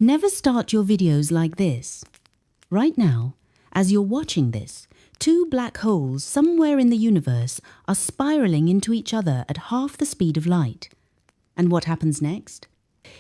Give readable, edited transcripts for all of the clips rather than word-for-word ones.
Never start your videos like this. Right now, as you're watching this, two black holes somewhere in the universe are spiraling into each other at half the speed of light. And what happens next?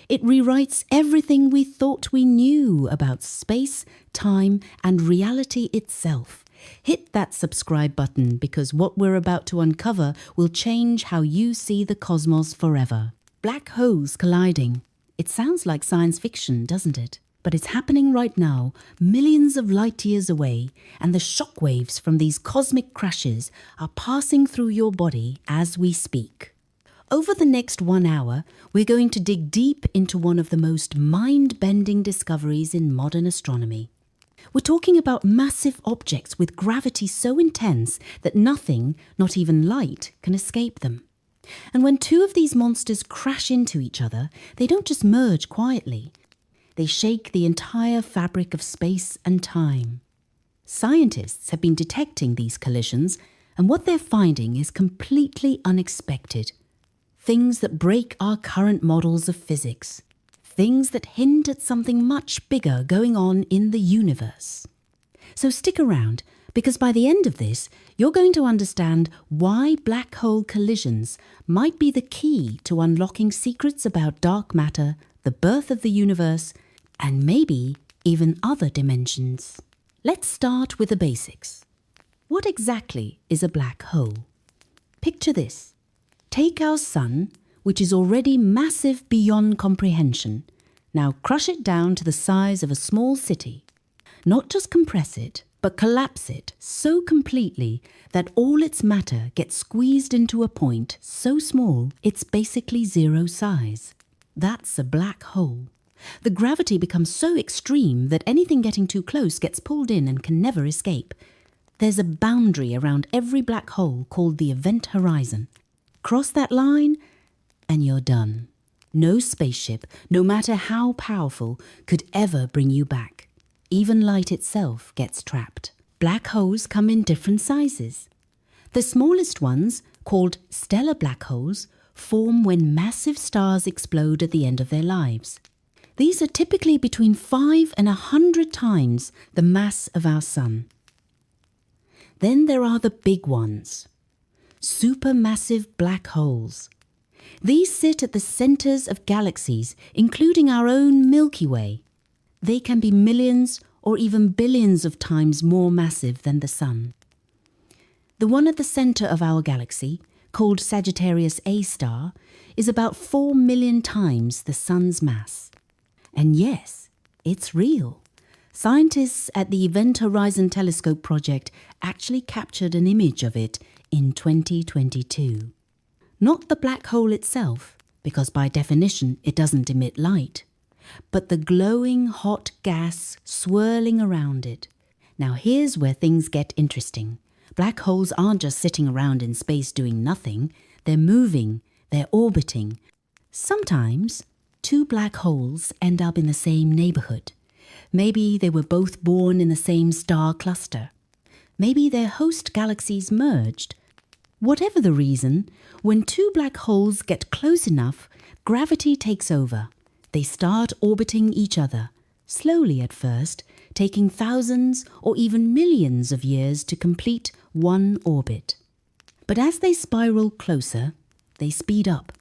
It rewrites everything we thought we knew about space, time, and reality itself. Hit that subscribe button because what we're about to uncover will change how you see the cosmos forever. Black holes colliding. It sounds like science fiction, doesn't it? But it's happening right now, millions of light years away, and the shockwaves from these cosmic crashes are passing through your body as we speak. Over the next 1 hour, we're going to dig deep into one of the most mind-bending discoveries in modern astronomy. We're talking about massive objects with gravity so intense that nothing, not even light, can escape them. And when two of these monsters crash into each other, they don't just merge quietly. They shake the entire fabric of space and time. Scientists have been detecting these collisions, and what they're finding is completely unexpected. Things that break our current models of physics. Things that hint at something much bigger going on in the universe. So stick around, because by the end of this, you're going to understand why black hole collisions might be the key to unlocking secrets about dark matter, the birth of the universe, and maybe even other dimensions. Let's start with the basics. What exactly is a black hole? Picture this. Take our sun, which is already massive beyond comprehension. Now crush it down to the size of a small city. Not just compress it, but collapse it so completely that all its matter gets squeezed into a point so small it's basically zero size. That's a black hole. The gravity becomes so extreme that anything getting too close gets pulled in and can never escape. There's a boundary around every black hole called the event horizon. Cross that line and you're done. No spaceship, no matter how powerful, could ever bring you back. Even light itself gets trapped. Black holes come in different sizes. The smallest ones, called stellar black holes, form when massive stars explode at the end of their lives. These are typically between 5 and 100 times the mass of our sun. Then there are the big ones, supermassive black holes. These sit at the centers of galaxies, including our own Milky Way. They can be millions or even billions of times more massive than the sun. The one at the center of our galaxy, called Sagittarius A star, is about 4 million times the sun's mass. And yes, it's real. Scientists at the Event Horizon Telescope project actually captured an image of it in 2022. Not the black hole itself, because by definition it doesn't emit light, but the glowing hot gas swirling around it. Now here's where things get interesting. Black holes aren't just sitting around in space doing nothing. They're moving, they're orbiting. Sometimes two black holes end up in the same neighborhood. Maybe they were both born in the same star cluster. Maybe their host galaxies merged. Whatever the reason, when two black holes get close enough, gravity takes over. They start orbiting each other, slowly at first, taking thousands or even millions of years to complete one orbit. But as they spiral closer, they speed up.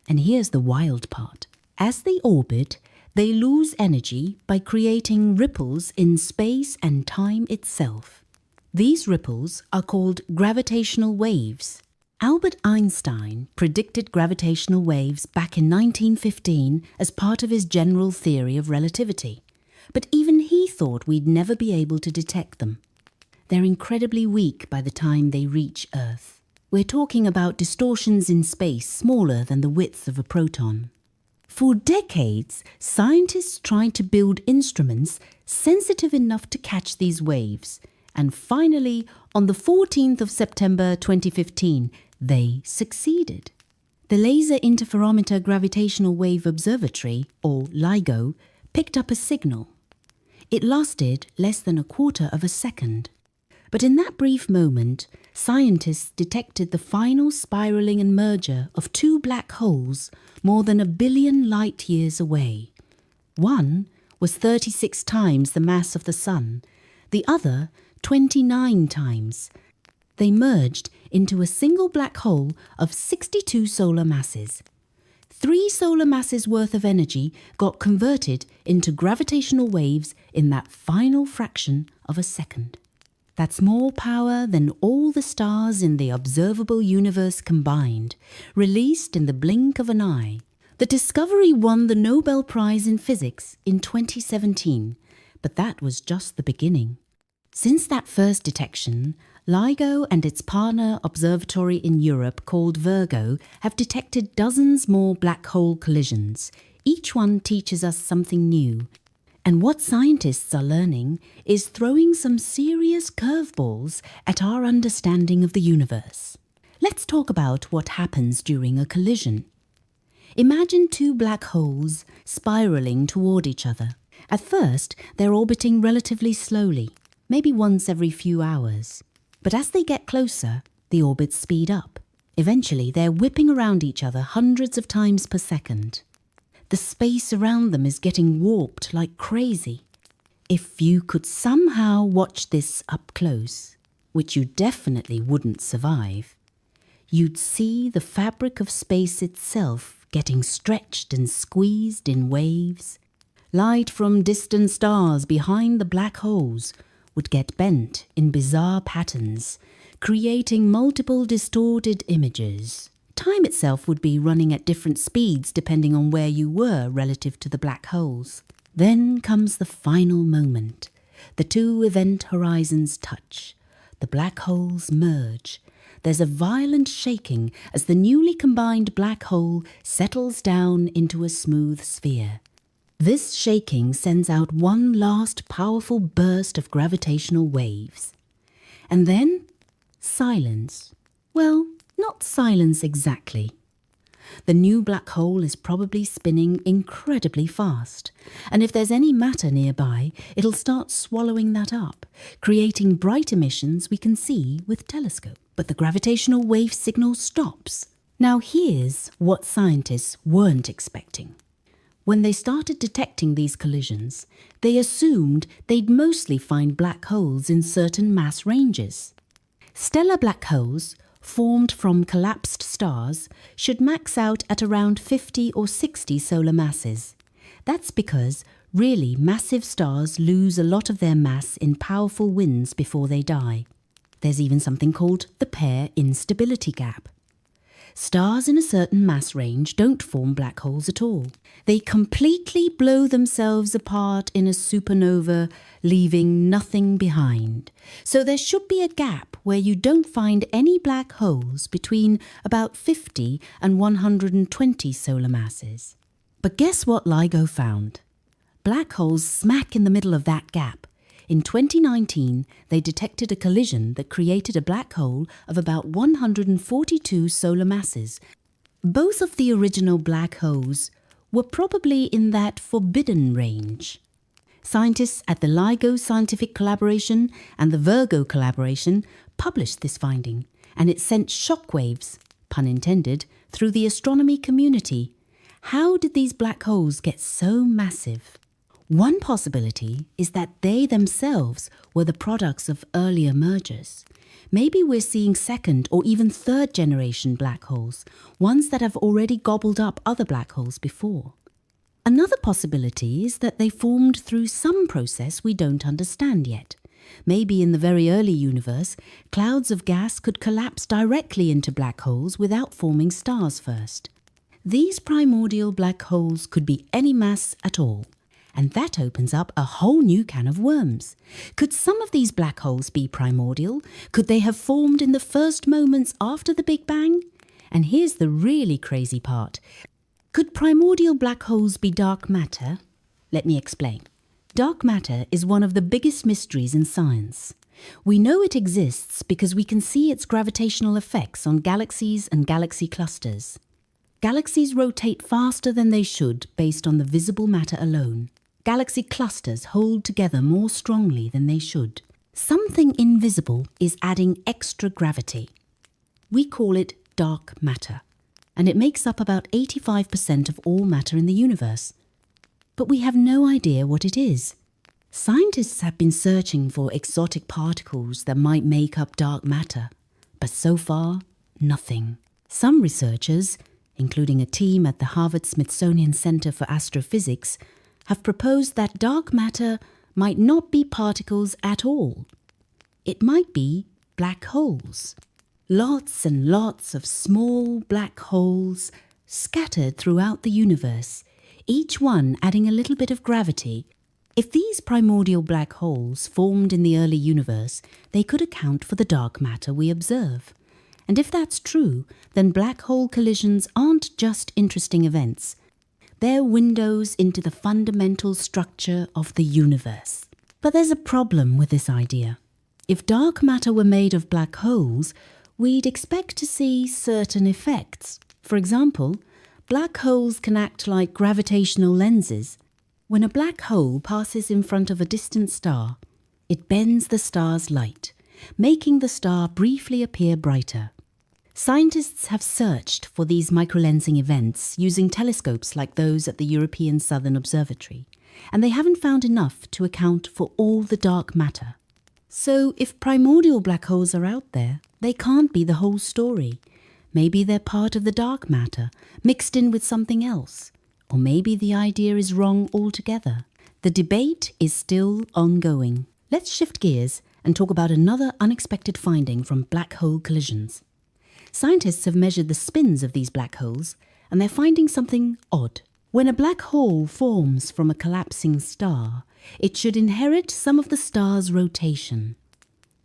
And here's the wild part. As they orbit, they lose energy by creating ripples in space and time itself. These ripples are called gravitational waves. Albert Einstein predicted gravitational waves back in 1915 as part of his general theory of relativity. But even he thought we'd never be able to detect them. They're incredibly weak by the time they reach Earth. We're talking about distortions in space smaller than the width of a proton. For decades, scientists tried to build instruments sensitive enough to catch these waves. And finally, on the 14th of September 2015, they succeeded. The Laser Interferometer Gravitational Wave Observatory, or LIGO, picked up a signal. It lasted less than a quarter of a second. But in that brief moment, scientists detected the final spiraling and merger of two black holes more than 1 billion light years away. One was 36 times the mass of the Sun, the other 29 times. They merged into a single black hole of 62 solar masses. 3 solar masses worth of energy got converted into gravitational waves in that final fraction of a second. That's more power than all the stars in the observable universe combined, released in the blink of an eye. The discovery won the Nobel Prize in Physics in 2017, but that was just the beginning. Since that first detection, LIGO and its partner observatory in Europe called Virgo have detected dozens more black hole collisions. Each one teaches us something new. And what scientists are learning is throwing some serious curveballs at our understanding of the universe. Let's talk about what happens during a collision. Imagine 2 black holes spiraling toward each other. At first, they're orbiting relatively slowly, maybe once every few hours. But as they get closer, the orbits speed up. Eventually, they're whipping around each other hundreds of times per second. The space around them is getting warped like crazy. If you could somehow watch this up close, which you definitely wouldn't survive, you'd see the fabric of space itself getting stretched and squeezed in waves. Light from distant stars behind the black holes would get bent in bizarre patterns, creating multiple distorted images. Time itself would be running at different speeds depending on where you were relative to the black holes. Then comes the final moment. The 2 event horizons touch. The black holes merge. There's a violent shaking as the newly combined black hole settles down into a smooth sphere. This shaking sends out one last powerful burst of gravitational waves. And then, silence. Well, not silence exactly. The new black hole is probably spinning incredibly fast, and if there's any matter nearby, it'll start swallowing that up, creating bright emissions we can see with telescopes. But the gravitational wave signal stops. Now here's what scientists weren't expecting. When they started detecting these collisions, they assumed they'd mostly find black holes in certain mass ranges. Stellar black holes, formed from collapsed stars, should max out at around 50 or 60 solar masses. That's because, really, massive stars lose a lot of their mass in powerful winds before they die. There's even something called the pair instability gap. Stars in a certain mass range don't form black holes at all. They completely blow themselves apart in a supernova, leaving nothing behind. So there should be a gap where you don't find any black holes between about 50 and 120 solar masses. But guess what LIGO found? Black holes smack in the middle of that gap. In 2019, they detected a collision that created a black hole of about 142 solar masses. Both of the original black holes were probably in that forbidden range. Scientists at the LIGO Scientific Collaboration and the Virgo Collaboration published this finding, and it sent shockwaves, pun intended, through the astronomy community. How did these black holes get so massive? One possibility is that they themselves were the products of earlier mergers. Maybe we're seeing 2nd or even 3rd generation black holes, ones that have already gobbled up other black holes before. Another possibility is that they formed through some process we don't understand yet. Maybe in the very early universe, clouds of gas could collapse directly into black holes without forming stars first. These primordial black holes could be any mass at all. And that opens up a whole new can of worms. Could some of these black holes be primordial? Could they have formed in the first moments after the Big Bang? And here's the really crazy part. Could primordial black holes be dark matter? Let me explain. Dark matter is one of the biggest mysteries in science. We know it exists because we can see its gravitational effects on galaxies and galaxy clusters. Galaxies rotate faster than they should based on the visible matter alone. Galaxy clusters hold together more strongly than they should. Something invisible is adding extra gravity. We call it dark matter, and it makes up about 85% of all matter in the universe. but we have no idea what it is. Scientists have been searching for exotic particles that might make up dark matter, but so far, nothing. Some researchers, including a team at the Harvard-Smithsonian Center for Astrophysics, have proposed that dark matter might not be particles at all. It might be black holes. Lots and lots of small black holes scattered throughout the universe, each one adding a little bit of gravity. If these primordial black holes formed in the early universe, they could account for the dark matter we observe. And if that's true, then black hole collisions aren't just interesting events. They're windows into the fundamental structure of the universe. But there's a problem with this idea. If dark matter were made of black holes, we'd expect to see certain effects. For example, black holes can act like gravitational lenses. When a black hole passes in front of a distant star, it bends the star's light, making the star briefly appear brighter. Scientists have searched for these microlensing events using telescopes like those at the European Southern Observatory, and they haven't found enough to account for all the dark matter. So if primordial black holes are out there, they can't be the whole story. Maybe they're part of the dark matter, mixed in with something else. Or maybe the idea is wrong altogether. The debate is still ongoing. Let's shift gears and talk about another unexpected finding from black hole collisions. Scientists have measured the spins of these black holes, and they're finding something odd. When a black hole forms from a collapsing star, it should inherit some of the star's rotation.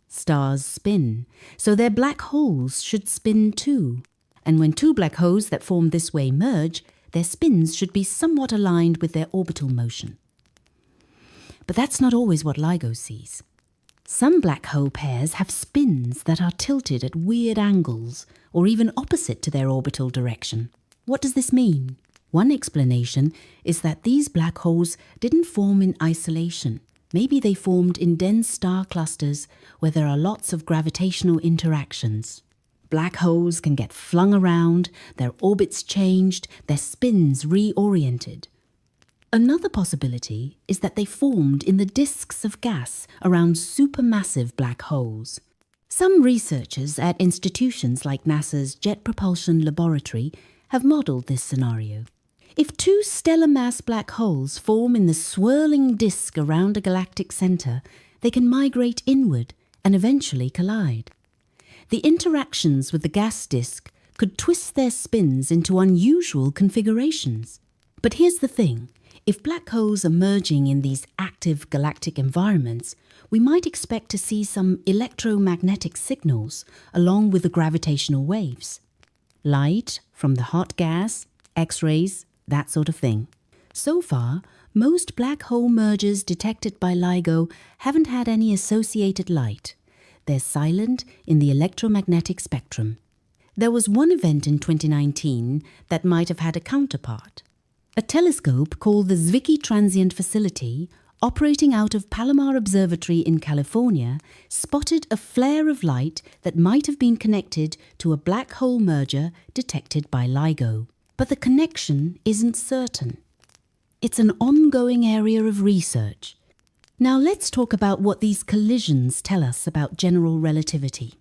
Stars spin, so their black holes should spin too. And when two black holes that form this way merge, their spins should be somewhat aligned with their orbital motion. But that's not always what LIGO sees. Some black hole pairs have spins that are tilted at weird angles, or even opposite to their orbital direction. What does this mean? One explanation is that these black holes didn't form in isolation. Maybe they formed in dense star clusters where there are lots of gravitational interactions. Black holes can get flung around, their orbits changed, their spins reoriented. Another possibility is that they formed in the disks of gas around supermassive black holes. Some researchers at institutions like NASA's Jet Propulsion Laboratory have modelled this scenario. If two stellar mass black holes form in the swirling disk around a galactic centre, they can migrate inward and eventually collide. The interactions with the gas disk could twist their spins into unusual configurations. But here's the thing. If black holes are merging in these active galactic environments, we might expect to see some electromagnetic signals along with the gravitational waves. Light from the hot gas, X-rays, that sort of thing. So far, most black hole mergers detected by LIGO haven't had any associated light. They're silent in the electromagnetic spectrum. There was one event in 2019 that might have had a counterpart. A telescope called the Zwicky Transient Facility, operating out of Palomar Observatory in California, spotted a flare of light that might have been connected to a black hole merger detected by LIGO. But the connection isn't certain. It's an ongoing area of research. Now let's talk about what these collisions tell us about general relativity.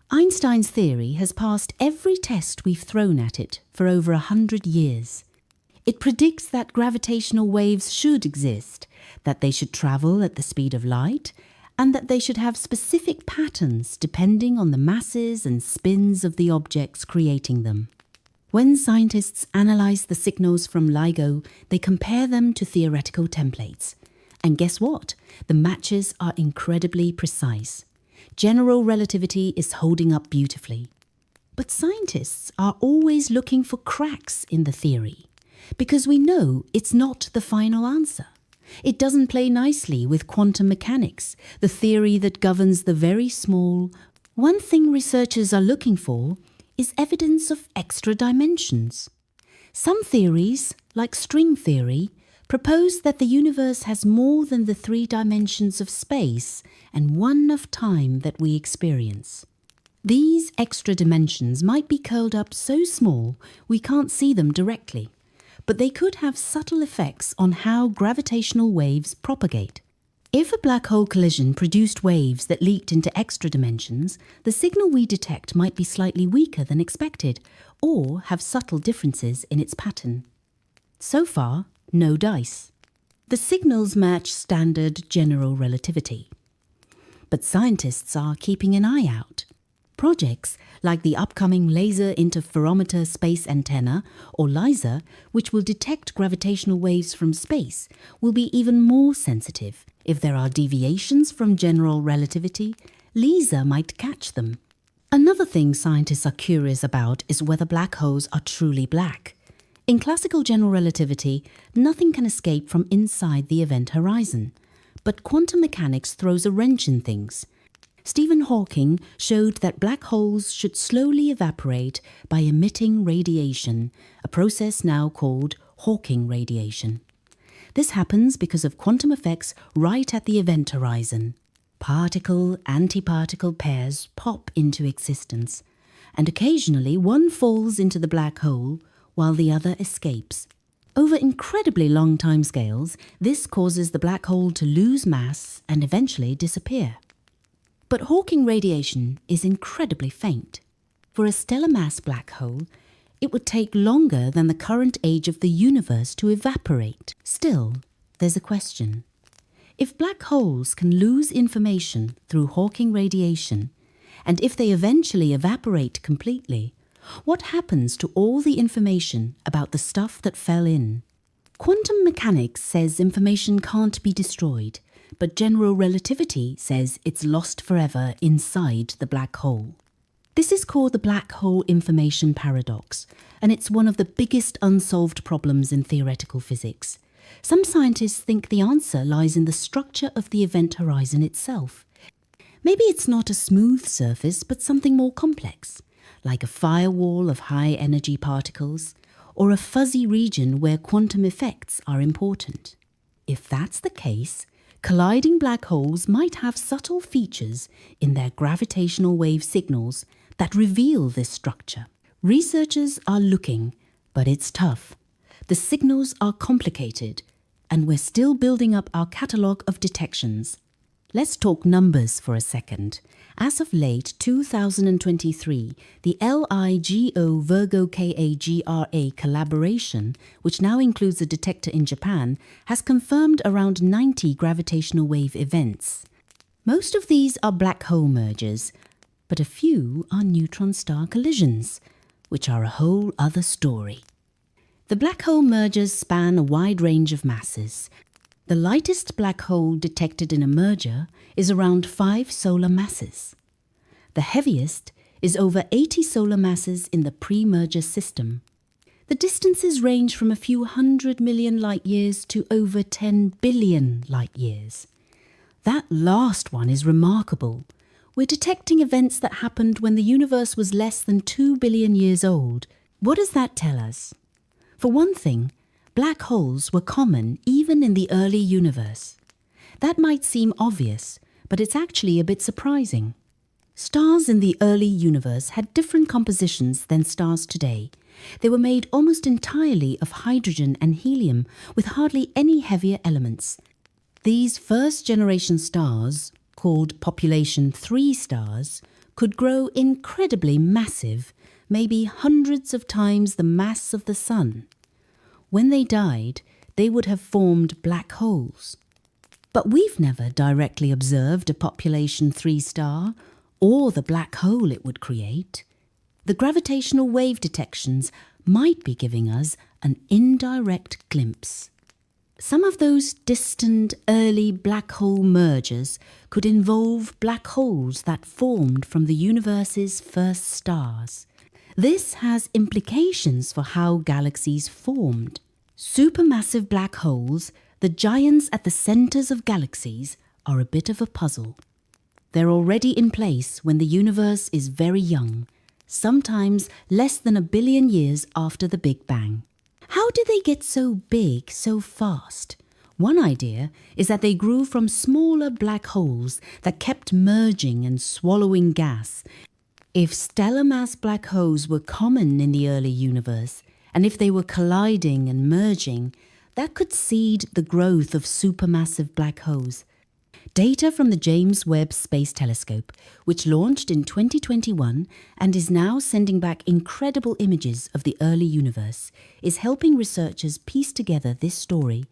Einstein's theory has passed every test we've thrown at it for over 100 years. It predicts that gravitational waves should exist, that they should travel at the speed of light, and that they should have specific patterns depending on the masses and spins of the objects creating them. When scientists analyze the signals from LIGO, they compare them to theoretical templates. And guess what? The matches are incredibly precise. General relativity is holding up beautifully. But scientists are always looking for cracks in the theory, because we know it's not the final answer. It doesn't play nicely with quantum mechanics, the theory that governs the very small. One thing researchers are looking for is evidence of extra dimensions. Some theories, like string theory, propose that the universe has more than the 3 dimensions of space and 1 of time that we experience. These extra dimensions might be curled up so small we can't see them directly. but they could have subtle effects on how gravitational waves propagate. If a black hole collision produced waves that leaked into extra dimensions, the signal we detect might be slightly weaker than expected, or have subtle differences in its pattern. So far, no dice. The signals match standard general relativity. But scientists are keeping an eye out. Projects like the upcoming Laser Interferometer Space Antenna, or LISA, which will detect gravitational waves from space, will be even more sensitive. If there are deviations from general relativity, LISA might catch them. Another thing scientists are curious about is whether black holes are truly black. In classical general relativity, nothing can escape from inside the event horizon. But quantum mechanics throws a wrench in things. Stephen Hawking showed that black holes should slowly evaporate by emitting radiation, a process now called Hawking radiation. This happens because of quantum effects right at the event horizon. Particle-antiparticle pairs pop into existence, and occasionally one falls into the black hole while the other escapes. Over incredibly long timescales, this causes the black hole to lose mass and eventually disappear. But Hawking radiation is incredibly faint. For a stellar mass black hole, it would take longer than the current age of the universe to evaporate. Still, there's a question. If black holes can lose information through Hawking radiation, and if they eventually evaporate completely, what happens to all the information about the stuff that fell in? Quantum mechanics says information can't be destroyed, but general relativity says it's lost forever inside the black hole. This is called the black hole information paradox, and it's one of the biggest unsolved problems in theoretical physics. Some scientists think the answer lies in the structure of the event horizon itself. Maybe it's not a smooth surface, but something more complex, like a firewall of high-energy particles, or a fuzzy region where quantum effects are important. If that's the case, colliding black holes might have subtle features in their gravitational wave signals that reveal this structure. Researchers are looking, but it's tough. The signals are complicated, and we're still building up our catalogue of detections. Let's talk numbers for a second. As of late 2023, the LIGO Virgo KAGRA collaboration, which now includes a detector in Japan, has confirmed around 90 gravitational wave events. Most of these are black hole mergers, but a few are neutron star collisions, which are a whole other story. The black hole mergers span a wide range of masses. The lightest black hole detected in a merger is around 5 solar masses. The heaviest is over 80 solar masses in the pre-merger system. The distances range from a few 100 million light-years to over 10 billion light-years. That last one is remarkable. We're detecting events that happened when the universe was less than 2 billion years old. What does that tell us? For one thing, black holes were common even in the early universe. That might seem obvious, but it's actually a bit surprising. Stars in the early universe had different compositions than stars today. They were made almost entirely of hydrogen and helium, with hardly any heavier elements. These first-generation stars, called population 3 stars, could grow incredibly massive, maybe hundreds of times the mass of the Sun. When they died, they would have formed black holes. But we've never directly observed a population 3 star, or the black hole it would create. The gravitational wave detections might be giving us an indirect glimpse. Some of those distant early black hole mergers could involve black holes that formed from the universe's first stars. This has implications for how galaxies formed. Supermassive black holes, the giants at the centers of galaxies, are a bit of a puzzle. They're already in place when the universe is very young, sometimes less than 1 billion years after the Big Bang. How did they get so big so fast? One idea is that they grew from smaller black holes that kept merging and swallowing gas. If stellar mass black holes were common in the early universe, And if they were colliding and merging, that could seed the growth of supermassive black holes. Data from the James Webb Space Telescope, which launched in 2021 and is now sending back incredible images of the early universe, is helping researchers piece together this story.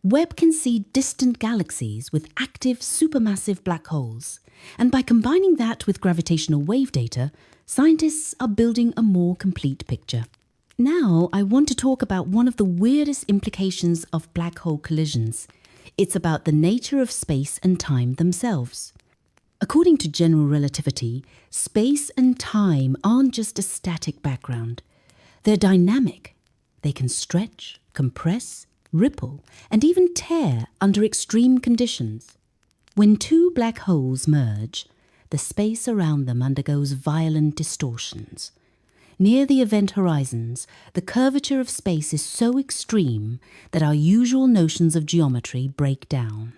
Webb can see distant galaxies with active supermassive black holes, and by combining that with gravitational wave data, scientists are building a more complete picture. Now I want to talk about one of the weirdest implications of black hole collisions. It's about the nature of space and time themselves. According to general relativity, space and time aren't just a static background. They're dynamic. They can stretch, compress, ripple, and even tear under extreme conditions. When two black holes merge, the space around them undergoes violent distortions. Near the event horizons, the curvature of space is so extreme that our usual notions of geometry break down.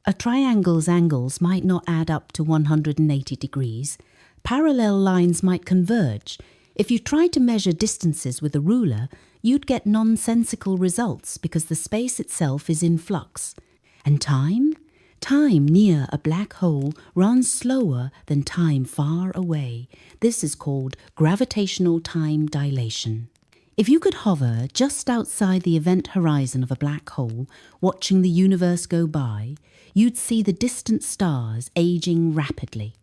A triangle's angles might not add up to 180 degrees. Parallel lines might converge. If you tried to measure distances with a ruler, you'd get nonsensical results because the space itself is in flux. And time? Time near a black hole runs slower than time far away. This is called gravitational time dilation. If you could hover just outside the event horizon of a black hole, watching the universe go by, you'd see the distant stars aging rapidly.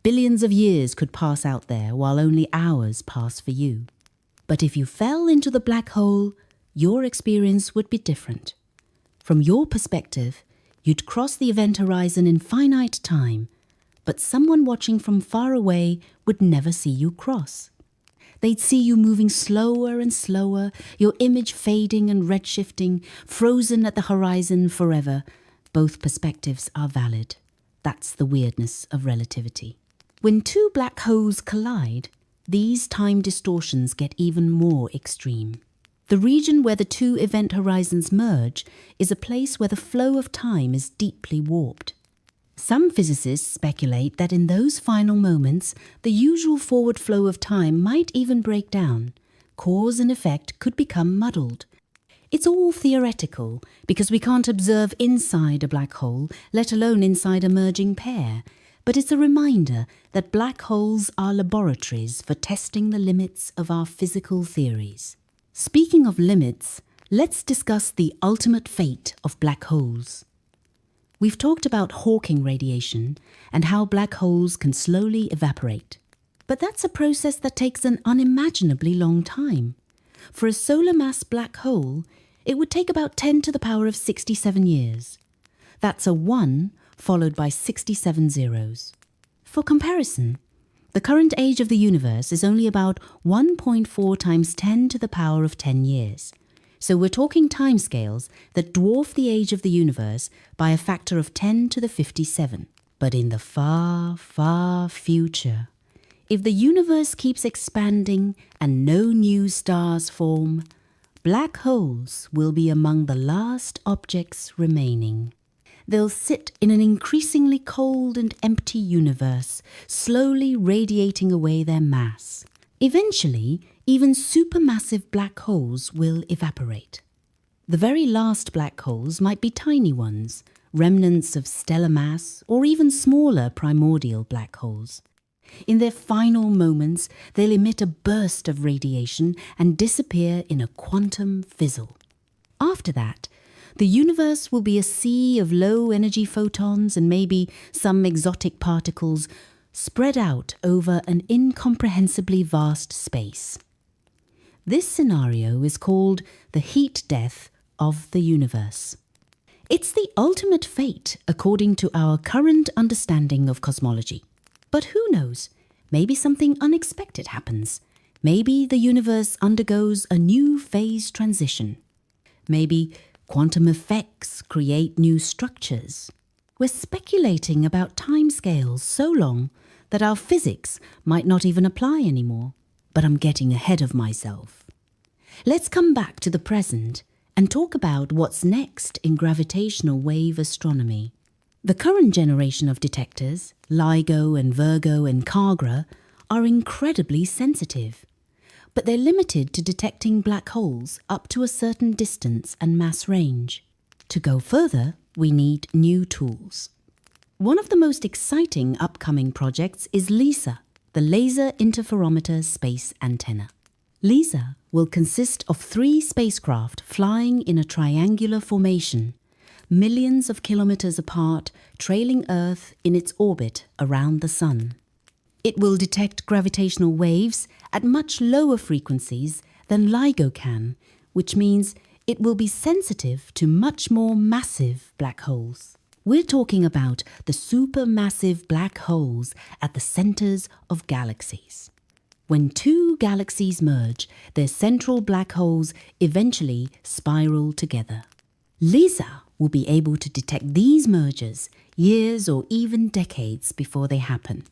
Billions of years could pass out there while only hours pass for you. But if you fell into the black hole, your experience would be different. From your perspective, you'd cross the event horizon in finite time, but someone watching from far away would never see you cross. They'd see you moving slower and slower, your image fading and redshifting, frozen at the horizon forever. Both perspectives are valid. That's the weirdness of relativity. When two black holes collide, these time distortions get even more extreme. The region where the two event horizons merge is a place where the flow of time is deeply warped. Some physicists speculate that in those final moments, the usual forward flow of time might even break down. Cause and effect could become muddled. It's all theoretical because we can't observe inside a black hole, let alone inside a merging pair. But it's a reminder that black holes are laboratories for testing the limits of our physical theories. Speaking of limits, let's discuss the ultimate fate of black holes. We've talked about Hawking radiation and how black holes can slowly evaporate. But that's a process that takes an unimaginably long time. For a solar mass black hole, it would take about 10 to the power of 67 years. That's a 1 followed by 67 zeros. For comparison, the current age of the universe is only about 1.4 times 10 to the power of 10 years. So we're talking timescales that dwarf the age of the universe by a factor of 10 to the 57. But in the far, far future, if the universe keeps expanding and no new stars form, black holes will be among the last objects remaining. They'll sit in an increasingly cold and empty universe, slowly radiating away their mass. Eventually, even supermassive black holes will evaporate. The very last black holes might be tiny ones, remnants of stellar mass, or even smaller primordial black holes. In their final moments, they'll emit a burst of radiation and disappear in a quantum fizzle. After that, the universe will be a sea of low-energy photons and maybe some exotic particles spread out over an incomprehensibly vast space. This scenario is called the heat death of the universe. It's the ultimate fate according to our current understanding of cosmology. But who knows? Maybe something unexpected happens. Maybe the universe undergoes a new phase transition. Maybe quantum effects create new structures. We're speculating about timescales so long that our physics might not even apply anymore. But I'm getting ahead of myself. Let's come back to the present and talk about what's next in gravitational wave astronomy. The current generation of detectors, LIGO and Virgo and Kagra, are incredibly sensitive. but they're limited to detecting black holes up to a certain distance and mass range. To go further, we need new tools. One of the most exciting upcoming projects is LISA, the Laser Interferometer Space Antenna. LISA will consist of 3 spacecraft flying in a triangular formation, millions of kilometers apart, trailing Earth in its orbit around the Sun. It will detect gravitational waves at much lower frequencies than LIGO can, which means it will be sensitive to much more massive black holes. We're talking about the supermassive black holes at the centers of galaxies. When 2 galaxies merge, their central black holes eventually spiral together. LISA will be able to detect these mergers years or even decades before they happen,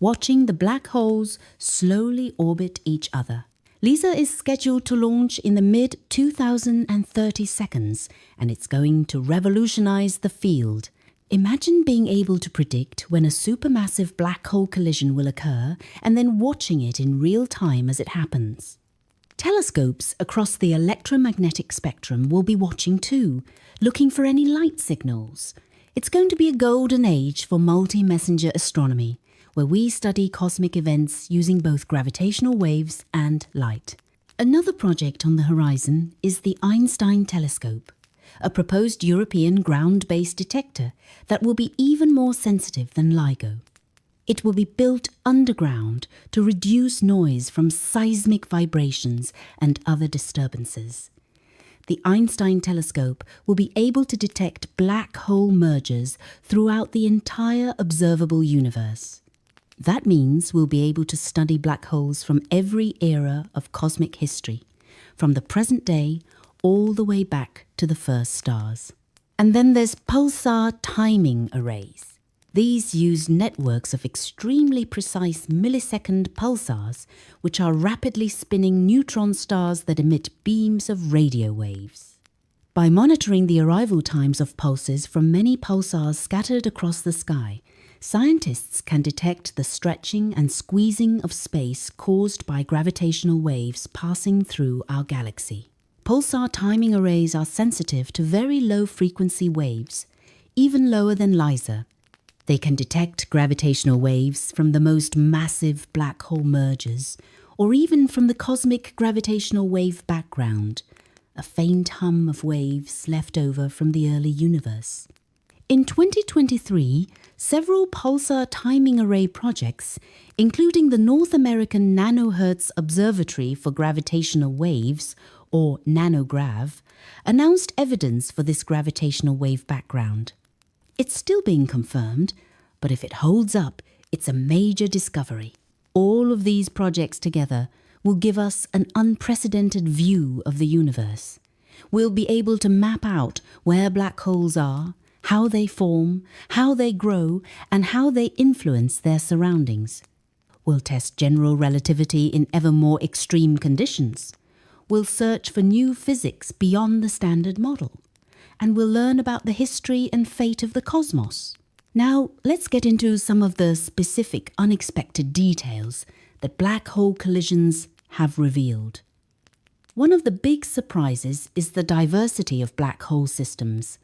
watching the black holes slowly orbit each other. LISA is scheduled to launch in the mid-2030s, and it's going to revolutionize the field. Imagine being able to predict when a supermassive black hole collision will occur and then watching it in real time as it happens. Telescopes across the electromagnetic spectrum will be watching too, looking for any light signals. It's going to be a golden age for multi-messenger astronomy, where we study cosmic events using both gravitational waves and light. Another project on the horizon is the Einstein telescope, a proposed European ground-based detector that will be even more sensitive than LIGO. It will be built underground to reduce noise from seismic vibrations and other disturbances. The Einstein telescope will be able to detect black hole mergers throughout the entire observable universe. That means we'll be able to study black holes from every era of cosmic history, from the present day all the way back to the first stars. And then there's pulsar timing arrays. These use networks of extremely precise millisecond pulsars, which are rapidly spinning neutron stars that emit beams of radio waves. By monitoring the arrival times of pulses from many pulsars scattered across the sky, scientists can detect the stretching and squeezing of space caused by gravitational waves passing through our galaxy. Pulsar timing arrays are sensitive to very low frequency waves, even lower than LISA. They can detect gravitational waves from the most massive black hole mergers, or even from the cosmic gravitational wave background, a faint hum of waves left over from the early universe. In 2023, several pulsar timing array projects, including the North American Nanohertz Observatory for Gravitational Waves, or NanoGrav, announced evidence for this gravitational wave background. It's still being confirmed, but if it holds up, it's a major discovery. All of these projects together will give us an unprecedented view of the universe. We'll be able to map out where black holes are, how they form, how they grow, and how they influence their surroundings. We'll test general relativity in ever more extreme conditions. We'll search for new physics beyond the standard model. And we'll learn about the history and fate of the cosmos. Now, let's get into some of the specific unexpected details that black hole collisions have revealed. One of the big surprises is the diversity of black hole systems.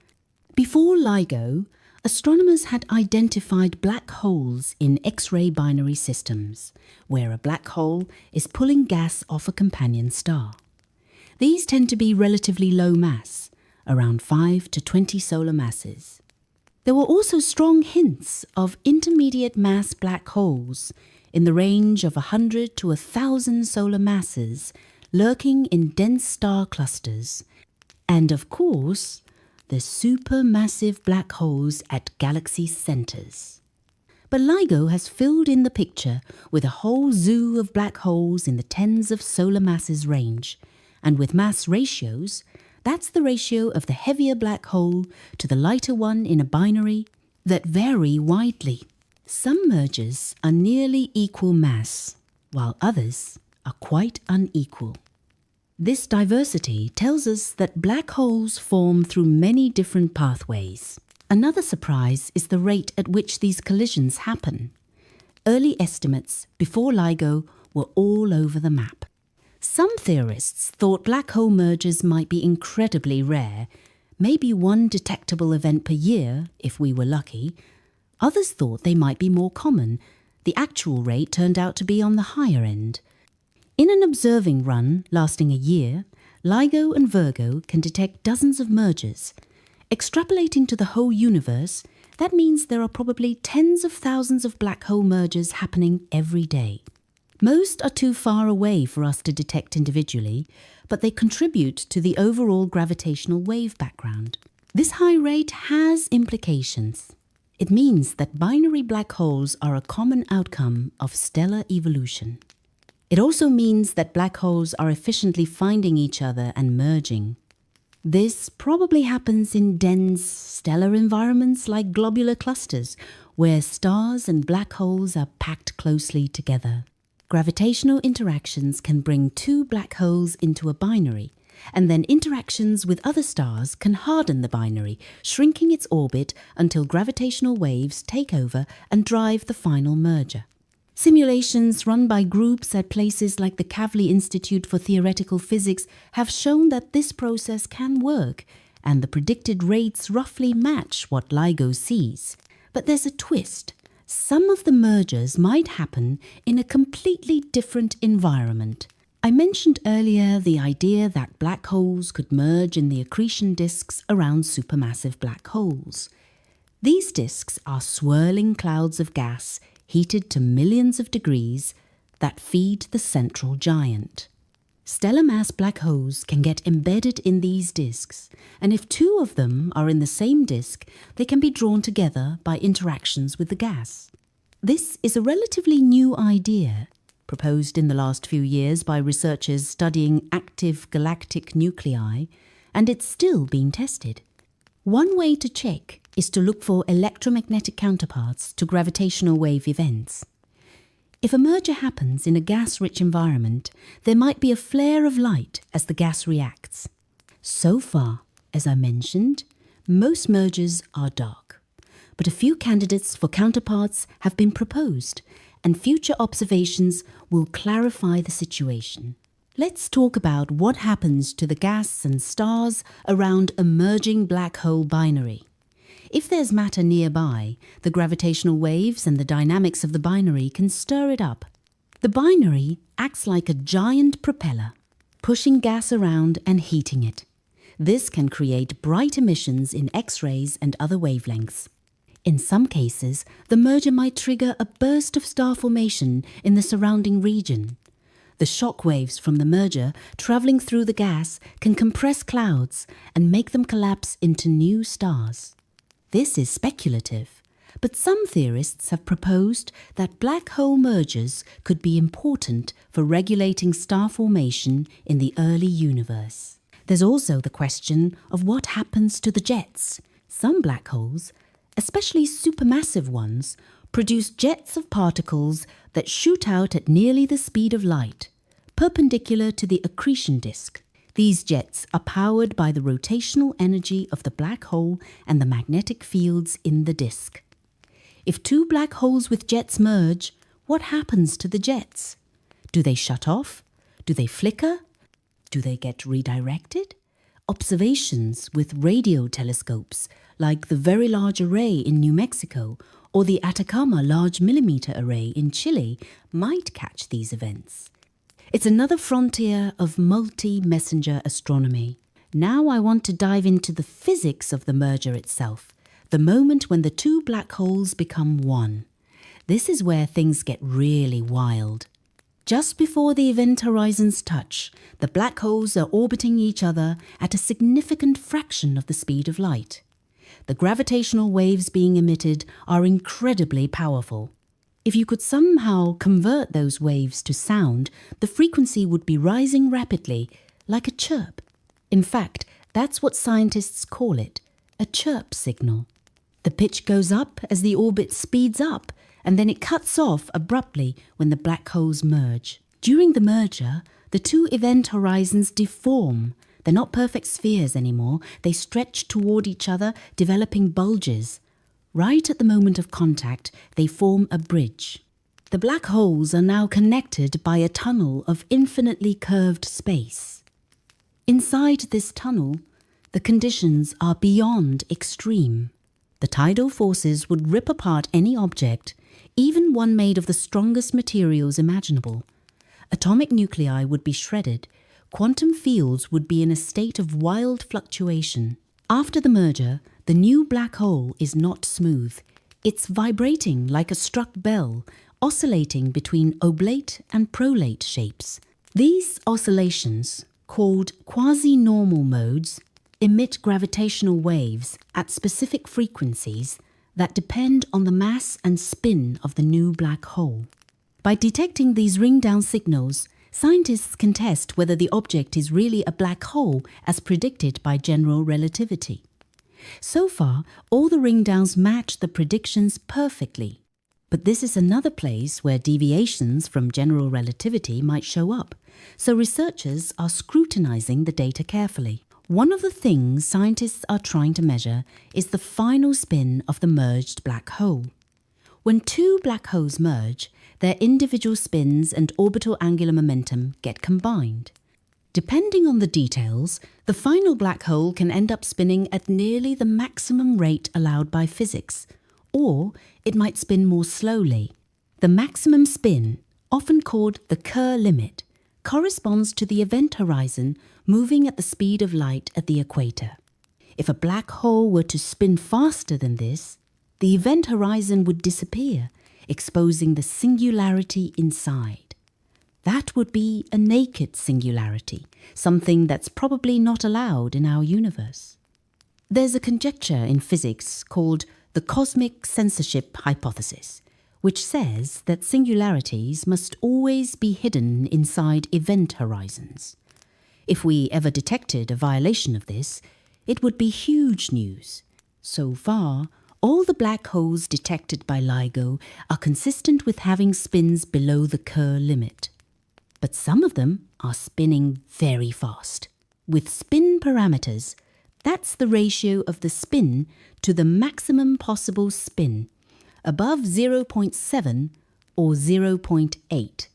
Before LIGO, astronomers had identified black holes in X-ray binary systems, where a black hole is pulling gas off a companion star. These tend to be relatively low mass, around 5 to 20 solar masses. There were also strong hints of intermediate mass black holes in the range of 100 to 1,000 solar masses lurking in dense star clusters, and of course, the supermassive black holes at galaxy centers. But LIGO has filled in the picture with a whole zoo of black holes in the tens of solar masses range, and with mass ratios, that's the ratio of the heavier black hole to the lighter one in a binary, that vary widely. Some mergers are nearly equal mass, while others are quite unequal. This diversity tells us that black holes form through many different pathways. Another surprise is the rate at which these collisions happen. Early estimates before LIGO were all over the map. Some theorists thought black hole mergers might be incredibly rare, maybe one detectable event per year, if we were lucky. Others thought they might be more common. The actual rate turned out to be on the higher end. In an observing run lasting a year, LIGO and Virgo can detect dozens of mergers. Extrapolating to the whole universe, that means there are probably tens of thousands of black hole mergers happening every day. Most are too far away for us to detect individually, but they contribute to the overall gravitational wave background. This high rate has implications. It means that binary black holes are a common outcome of stellar evolution. It also means that black holes are efficiently finding each other and merging. This probably happens in dense stellar environments like globular clusters, where stars and black holes are packed closely together. Gravitational interactions can bring two black holes into a binary, and then interactions with other stars can harden the binary, shrinking its orbit until gravitational waves take over and drive the final merger. Simulations run by groups at places like the Kavli Institute for Theoretical Physics have shown that this process can work, and the predicted rates roughly match what LIGO sees. But there's a twist. Some of the mergers might happen in a completely different environment. I mentioned earlier the idea that black holes could merge in the accretion disks around supermassive black holes. These disks are swirling clouds of gas heated to millions of degrees that feed the central giant. Stellar mass black holes can get embedded in these disks, and if two of them are in the same disk, they can be drawn together by interactions with the gas. This is a relatively new idea, proposed in the last few years by researchers studying active galactic nuclei, and it's still being tested. One way to check is to look for electromagnetic counterparts to gravitational wave events. If a merger happens in a gas-rich environment, there might be a flare of light as the gas reacts. So far, as I mentioned, most mergers are dark, but a few candidates for counterparts have been proposed, and future observations will clarify the situation. Let's talk about what happens to the gas and stars around a merging black hole binary. If there's matter nearby, the gravitational waves and the dynamics of the binary can stir it up. The binary acts like a giant propeller, pushing gas around and heating it. This can create bright emissions in X-rays and other wavelengths. In some cases, the merger might trigger a burst of star formation in the surrounding region. The shock waves from the merger traveling through the gas can compress clouds and make them collapse into new stars. This is speculative, but some theorists have proposed that black hole mergers could be important for regulating star formation in the early universe. There's also the question of what happens to the jets. Some black holes, especially supermassive ones, produce jets of particles that shoot out at nearly the speed of light, perpendicular to the accretion disk. These jets are powered by the rotational energy of the black hole and the magnetic fields in the disk. If two black holes with jets merge, what happens to the jets? Do they shut off? Do they flicker? Do they get redirected? Observations with radio telescopes, like the Very Large Array in New Mexico or the Atacama Large Millimeter Array in Chile, might catch these events. It's another frontier of multi-messenger astronomy. Now I want to dive into the physics of the merger itself, the moment when the two black holes become one. This is where things get really wild. Just before the event horizons touch, the black holes are orbiting each other at a significant fraction of the speed of light. The gravitational waves being emitted are incredibly powerful. If you could somehow convert those waves to sound, the frequency would be rising rapidly, like a chirp. In fact, that's what scientists call it, a chirp signal. The pitch goes up as the orbit speeds up, and then it cuts off abruptly when the black holes merge. During the merger, the two event horizons deform. They're not perfect spheres anymore. They stretch toward each other, developing bulges. Right at the moment of contact, they form a bridge. The black holes are now connected by a tunnel of infinitely curved space. Inside this tunnel, the conditions are beyond extreme. The tidal forces would rip apart any object, even one made of the strongest materials imaginable. Atomic nuclei would be shredded. Quantum fields would be in a state of wild fluctuation. After the merger, the new black hole is not smooth. It's vibrating like a struck bell, oscillating between oblate and prolate shapes. These oscillations, called quasi-normal modes, emit gravitational waves at specific frequencies that depend on the mass and spin of the new black hole. By detecting these ring-down signals, scientists can test whether the object is really a black hole as predicted by general relativity. So far, all the ring-downs match the predictions perfectly. But this is another place where deviations from general relativity might show up, so researchers are scrutinizing the data carefully. One of the things scientists are trying to measure is the final spin of the merged black hole. When two black holes merge, their individual spins and orbital angular momentum get combined. Depending on the details, the final black hole can end up spinning at nearly the maximum rate allowed by physics, or it might spin more slowly. The maximum spin, often called the Kerr limit, corresponds to the event horizon moving at the speed of light at the equator. If a black hole were to spin faster than this, the event horizon would disappear, exposing the singularity inside. That would be a naked singularity, something that's probably not allowed in our universe. There's a conjecture in physics called the cosmic censorship hypothesis, which says that singularities must always be hidden inside event horizons. If we ever detected a violation of this, it would be huge news. So far, all the black holes detected by LIGO are consistent with having spins below the Kerr limit. But some of them are spinning very fast. With spin parameters, that's the ratio of the spin to the maximum possible spin, above 0.7 or 0.8.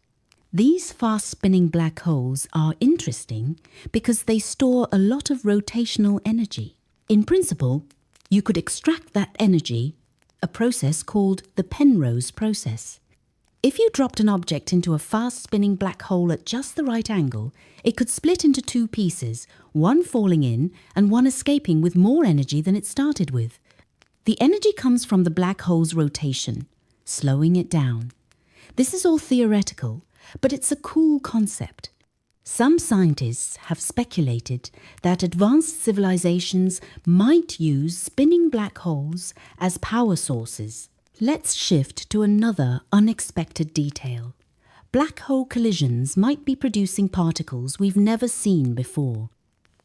These fast-spinning black holes are interesting because they store a lot of rotational energy. In principle, you could extract that energy, a process called the Penrose process. If you dropped an object into a fast-spinning black hole at just the right angle, it could split into two pieces, one falling in and one escaping with more energy than it started with. The energy comes from the black hole's rotation, slowing it down. This is all theoretical, but it's a cool concept. Some scientists have speculated that advanced civilizations might use spinning black holes as power sources. Let's shift to another unexpected detail. Black hole collisions might be producing particles we've never seen before.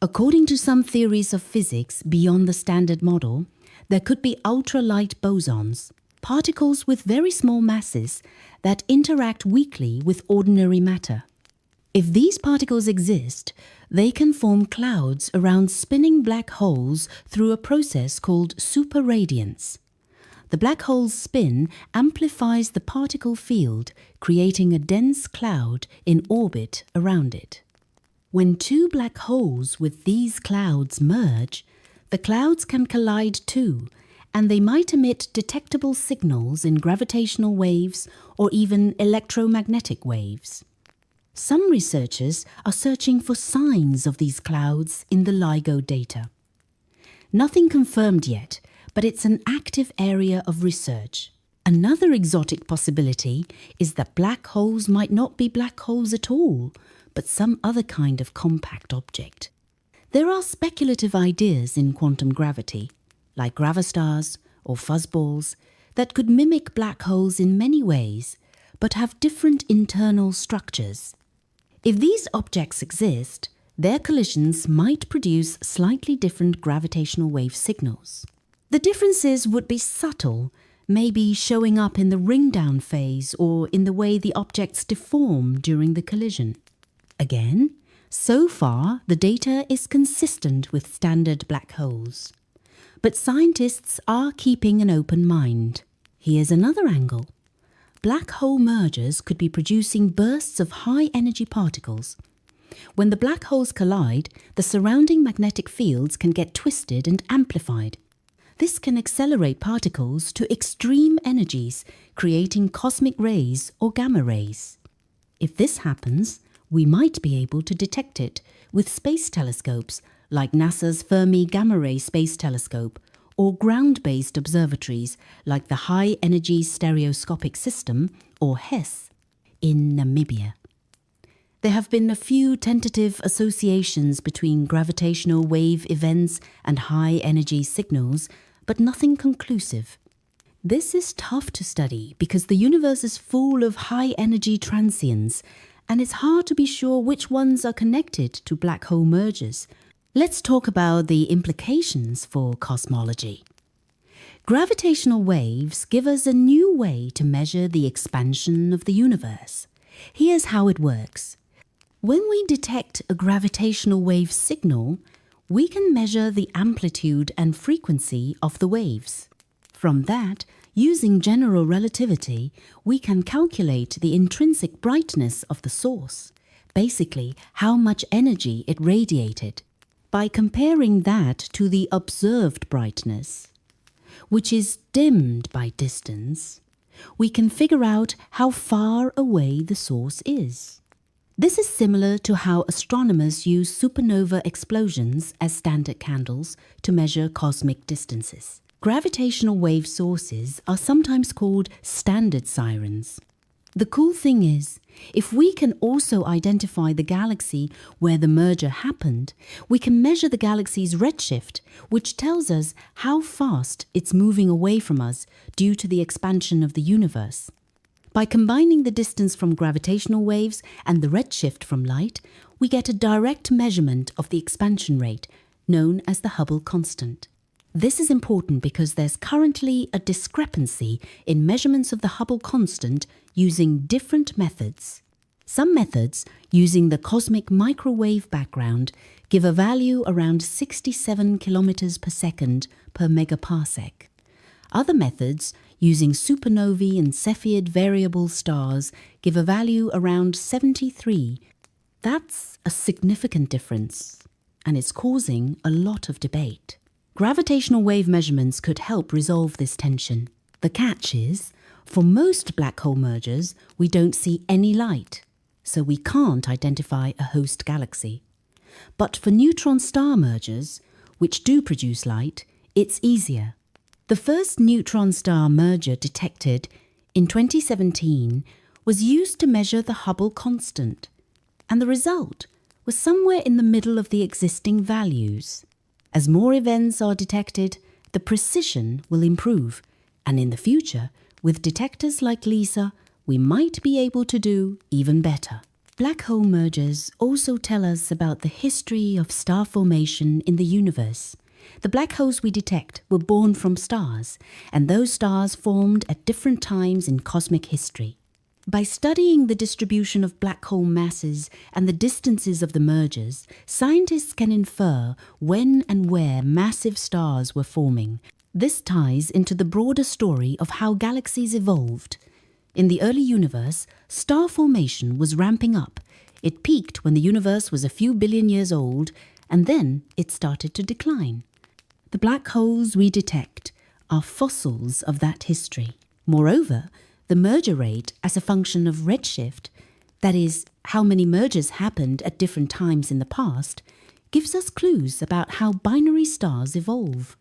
According to some theories of physics beyond the standard model, there could be ultralight bosons, particles with very small masses that interact weakly with ordinary matter. If these particles exist, they can form clouds around spinning black holes through a process called superradiance. The black hole's spin amplifies the particle field, creating a dense cloud in orbit around it. When two black holes with these clouds merge, the clouds can collide too, and they might emit detectable signals in gravitational waves or even electromagnetic waves. Some researchers are searching for signs of these clouds in the LIGO data. Nothing confirmed yet, but it's an active area of research. Another exotic possibility is that black holes might not be black holes at all, but some other kind of compact object. There are speculative ideas in quantum gravity, like gravastars or fuzzballs, that could mimic black holes in many ways, but have different internal structures. If these objects exist, their collisions might produce slightly different gravitational wave signals. The differences would be subtle, maybe showing up in the ring-down phase or in the way the objects deform during the collision. Again, so far the data is consistent with standard black holes. But scientists are keeping an open mind. Here's another angle. black hole mergers could be producing bursts of high-energy particles. When the black holes collide, the surrounding magnetic fields can get twisted and amplified. This can accelerate particles to extreme energies, creating cosmic rays or gamma rays. If this happens, we might be able to detect it with space telescopes like NASA's Fermi Gamma Ray Space Telescope or ground-based observatories like the High Energy Stereoscopic System, or HESS, in Namibia. There have been a few tentative associations between gravitational wave events and high-energy signals, but nothing conclusive. This is tough to study because the universe is full of high-energy transients, and it's hard to be sure which ones are connected to black hole mergers. Let's talk about the implications for cosmology. Gravitational waves give us a new way to measure the expansion of the universe. Here's how it works. When we detect a gravitational wave signal, we can measure the amplitude and frequency of the waves. From that, using general relativity, we can calculate the intrinsic brightness of the source, basically how much energy it radiated, by comparing that to the observed brightness, which is dimmed by distance. We can figure out how far away the source is. This is similar to how astronomers use supernova explosions as standard candles to measure cosmic distances. Gravitational wave sources are sometimes called standard sirens. The cool thing is, if we can also identify the galaxy where the merger happened, we can measure the galaxy's redshift, which tells us how fast it's moving away from us due to the expansion of the universe. By combining the distance from gravitational waves and the redshift from light, we get a direct measurement of the expansion rate, known as the Hubble constant. This is important because there's currently a discrepancy in measurements of the Hubble constant using different methods. Some methods, using the cosmic microwave background, give a value around 67 kilometers per second per megaparsec. Other methods, using supernovae and Cepheid variable stars, give a value around 73. That's a significant difference, and it's causing a lot of debate. Gravitational wave measurements could help resolve this tension. The catch is, for most black hole mergers, we don't see any light, so we can't identify a host galaxy. But for neutron star mergers, which do produce light, it's easier. The first neutron star merger detected in 2017 was used to measure the Hubble constant, and the result was somewhere in the middle of the existing values. As more events are detected, the precision will improve, and in the future, with detectors like LISA, we might be able to do even better. Black hole mergers also tell us about the history of star formation in the universe. The black holes we detect were born from stars, and those stars formed at different times in cosmic history. By studying the distribution of black hole masses and the distances of the mergers, scientists can infer when and where massive stars were forming. This ties into the broader story of how galaxies evolved. In the early universe, star formation was ramping up. It peaked when the universe was a few billion years old, and then it started to decline. The black holes we detect are fossils of that history. Moreover, the merger rate as a function of redshift, that is, how many mergers happened at different times in the past, gives us clues about how binary stars evolve.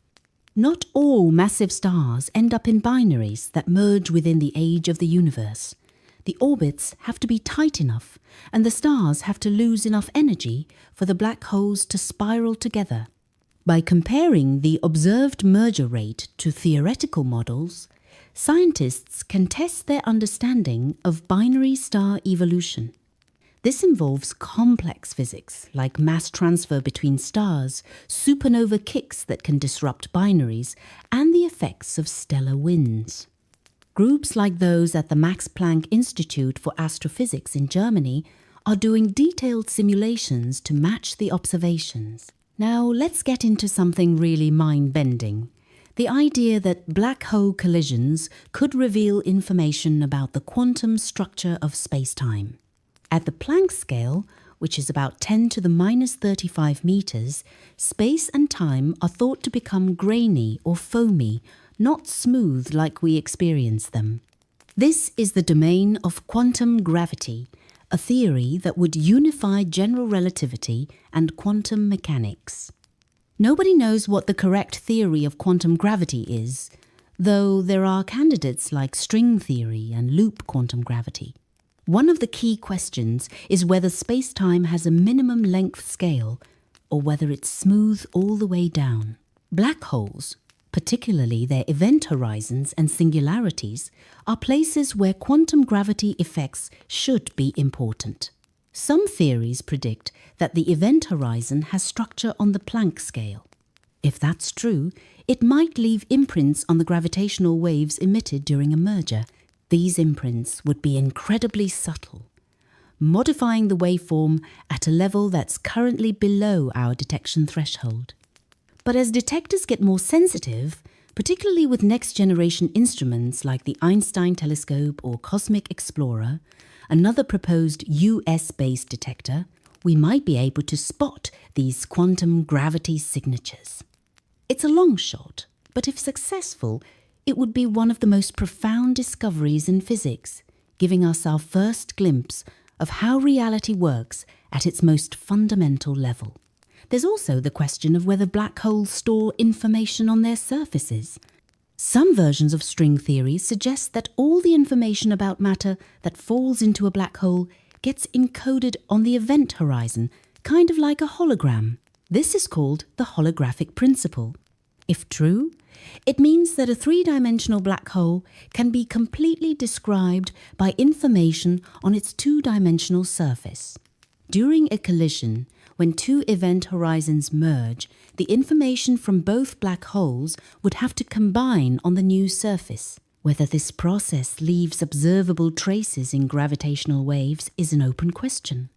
Not all massive stars end up in binaries that merge within the age of the universe. The orbits have to be tight enough, and the stars have to lose enough energy for the black holes to spiral together. By comparing the observed merger rate to theoretical models, scientists can test their understanding of binary star evolution. This involves complex physics like mass transfer between stars, supernova kicks that can disrupt binaries, and the effects of stellar winds. Groups like those at the Max Planck Institute for Astrophysics in Germany are doing detailed simulations to match the observations. Now let's get into something really mind-bending. the idea that black hole collisions could reveal information about the quantum structure of space-time. At the Planck scale, which is about 10 to the minus 35 meters, space and time are thought to become grainy or foamy, not smooth like we experience them. This is the domain of quantum gravity, a theory that would unify general relativity and quantum mechanics. Nobody knows what the correct theory of quantum gravity is, though there are candidates like string theory and loop quantum gravity. One of the key questions is whether space-time has a minimum length scale or whether it's smooth all the way down. Black holes, particularly their event horizons and singularities, are places where quantum gravity effects should be important. Some theories predict that the event horizon has structure on the Planck scale. If that's true, it might leave imprints on the gravitational waves emitted during a merger. These imprints would be incredibly subtle, modifying the waveform at a level that's currently below our detection threshold. But as detectors get more sensitive, particularly with next-generation instruments like the Einstein telescope or Cosmic Explorer, another proposed US-based detector, we might be able to spot these quantum gravity signatures. It's a long shot, but if successful, it would be one of the most profound discoveries in physics, giving us our first glimpse of how reality works at its most fundamental level. There's also the question of whether black holes store information on their surfaces. Some versions of string theory suggest that all the information about matter that falls into a black hole gets encoded on the event horizon, kind of like a hologram. This is called the holographic principle. If true, it means that a three-dimensional black hole can be completely described by information on its two-dimensional surface. During a collision, when two event horizons merge, the information from both black holes would have to combine on the new surface. Whether this process leaves observable traces in gravitational waves is an open question.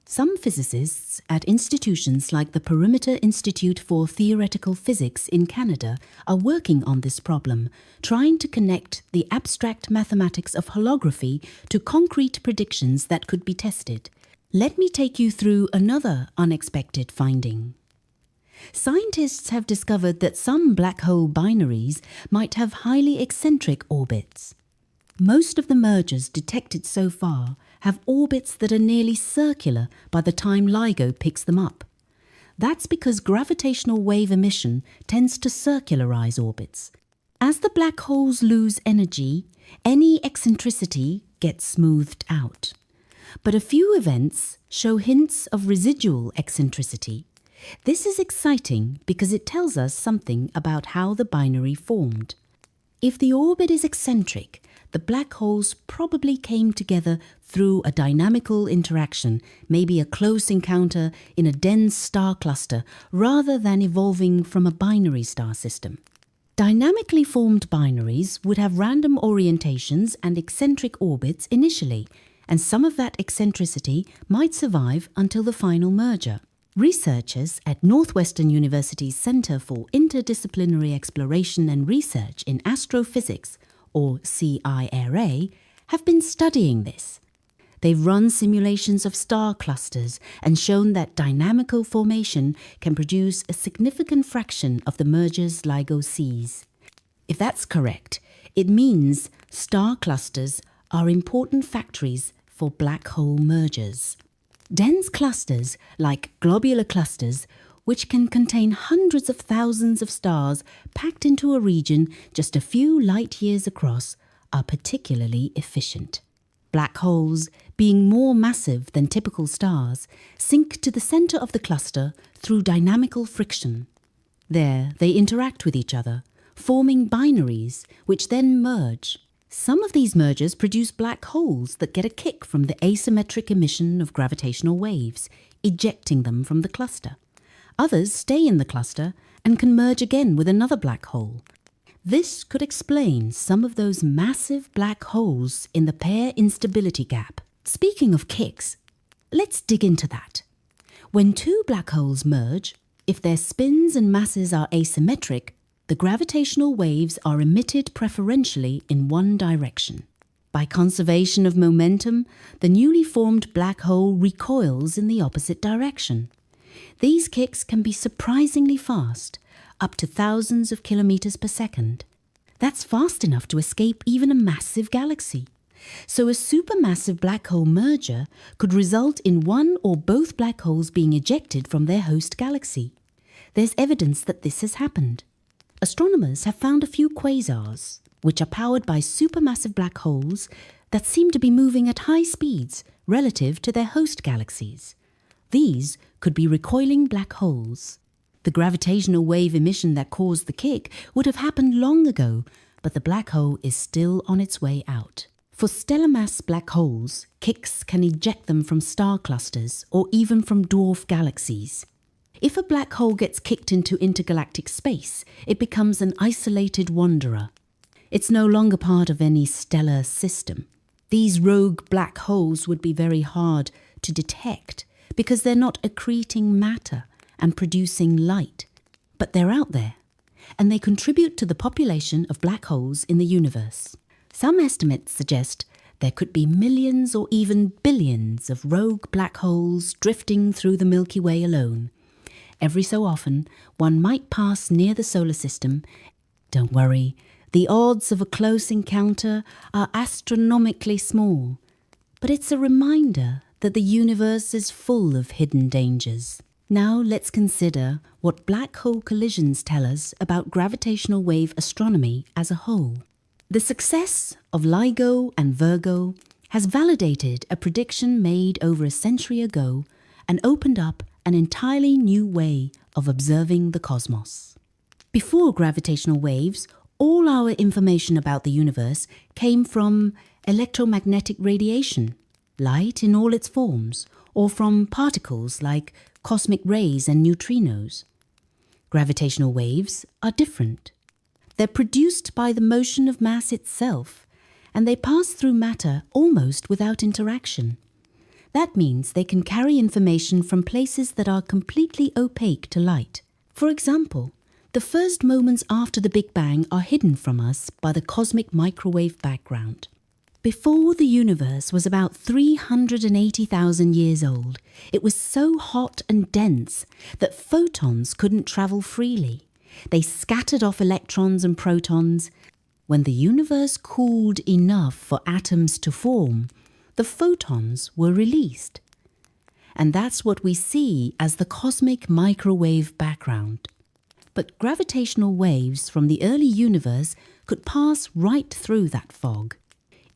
Some physicists at institutions like the Perimeter Institute for Theoretical Physics in Canada are working on this problem, trying to connect the abstract mathematics of holography to concrete predictions that could be tested. Let me take you through another unexpected finding. Scientists have discovered that some black hole binaries might have highly eccentric orbits. Most of the mergers detected so far have orbits that are nearly circular by the time LIGO picks them up. That's because gravitational wave emission tends to circularize orbits. As the black holes lose energy, any eccentricity gets smoothed out. But a few events show hints of residual eccentricity. This is exciting because it tells us something about how the binary formed. If the orbit is eccentric, the black holes probably came together through a dynamical interaction, maybe a close encounter in a dense star cluster, rather than evolving from a binary star system. Dynamically formed binaries would have random orientations and eccentric orbits initially, and some of that eccentricity might survive until the final merger. Researchers at Northwestern University's Center for Interdisciplinary Exploration and Research in Astrophysics, or CIRA, have been studying this. They've run simulations of star clusters and shown that dynamical formation can produce a significant fraction of the mergers LIGO sees. If that's correct, it means star clusters are important factories for black hole mergers. Dense clusters, like globular clusters, which can contain hundreds of thousands of stars packed into a region just a few light years across, are particularly efficient. Black holes, being more massive than typical stars, sink to the center of the cluster through dynamical friction. There, they interact with each other, forming binaries, which then merge. Some of these mergers produce black holes that get a kick from the asymmetric emission of gravitational waves, ejecting them from the cluster. Others stay in the cluster and can merge again with another black hole. This could explain some of those massive black holes in the pair instability gap. Speaking of kicks, let's dig into that. When two black holes merge, if their spins and masses are asymmetric, The gravitational waves are emitted preferentially in one direction. By conservation of momentum, the newly formed black hole recoils in the opposite direction. These kicks can be surprisingly fast, up to thousands of kilometers per second. That's fast enough to escape even a massive galaxy. So a supermassive black hole merger could result in one or both black holes being ejected from their host galaxy. There's evidence that this has happened. Astronomers have found a few quasars, which are powered by supermassive black holes that seem to be moving at high speeds relative to their host galaxies. These could be recoiling black holes. The gravitational wave emission that caused the kick would have happened long ago, but the black hole is still on its way out. For stellar mass black holes, kicks can eject them from star clusters or even from dwarf galaxies. If a black hole gets kicked into intergalactic space, it becomes an isolated wanderer. It's no longer part of any stellar system. These rogue black holes would be very hard to detect because they're not accreting matter and producing light. But they're out there, and they contribute to the population of black holes in the universe. Some estimates suggest there could be millions or even billions of rogue black holes drifting through the Milky Way alone. Every so often, one might pass near the solar system. Don't worry, the odds of a close encounter are astronomically small. But it's a reminder that the universe is full of hidden dangers. Now let's consider what black hole collisions tell us about gravitational wave astronomy as a whole. The success of LIGO and Virgo has validated a prediction made over a century ago and opened up an entirely new way of observing the cosmos. Before gravitational waves, all our information about the universe came from electromagnetic radiation, light in all its forms, or from particles like cosmic rays and neutrinos. Gravitational waves are different. They're produced by the motion of mass itself, and they pass through matter almost without interaction. That means they can carry information from places that are completely opaque to light. For example, the first moments after the Big Bang are hidden from us by the cosmic microwave background. Before the universe was about 380,000 years old, it was so hot and dense that photons couldn't travel freely. They scattered off electrons and protons. When the universe cooled enough for atoms to form, the photons were released. And that's what we see as the cosmic microwave background. But gravitational waves from the early universe could pass right through that fog.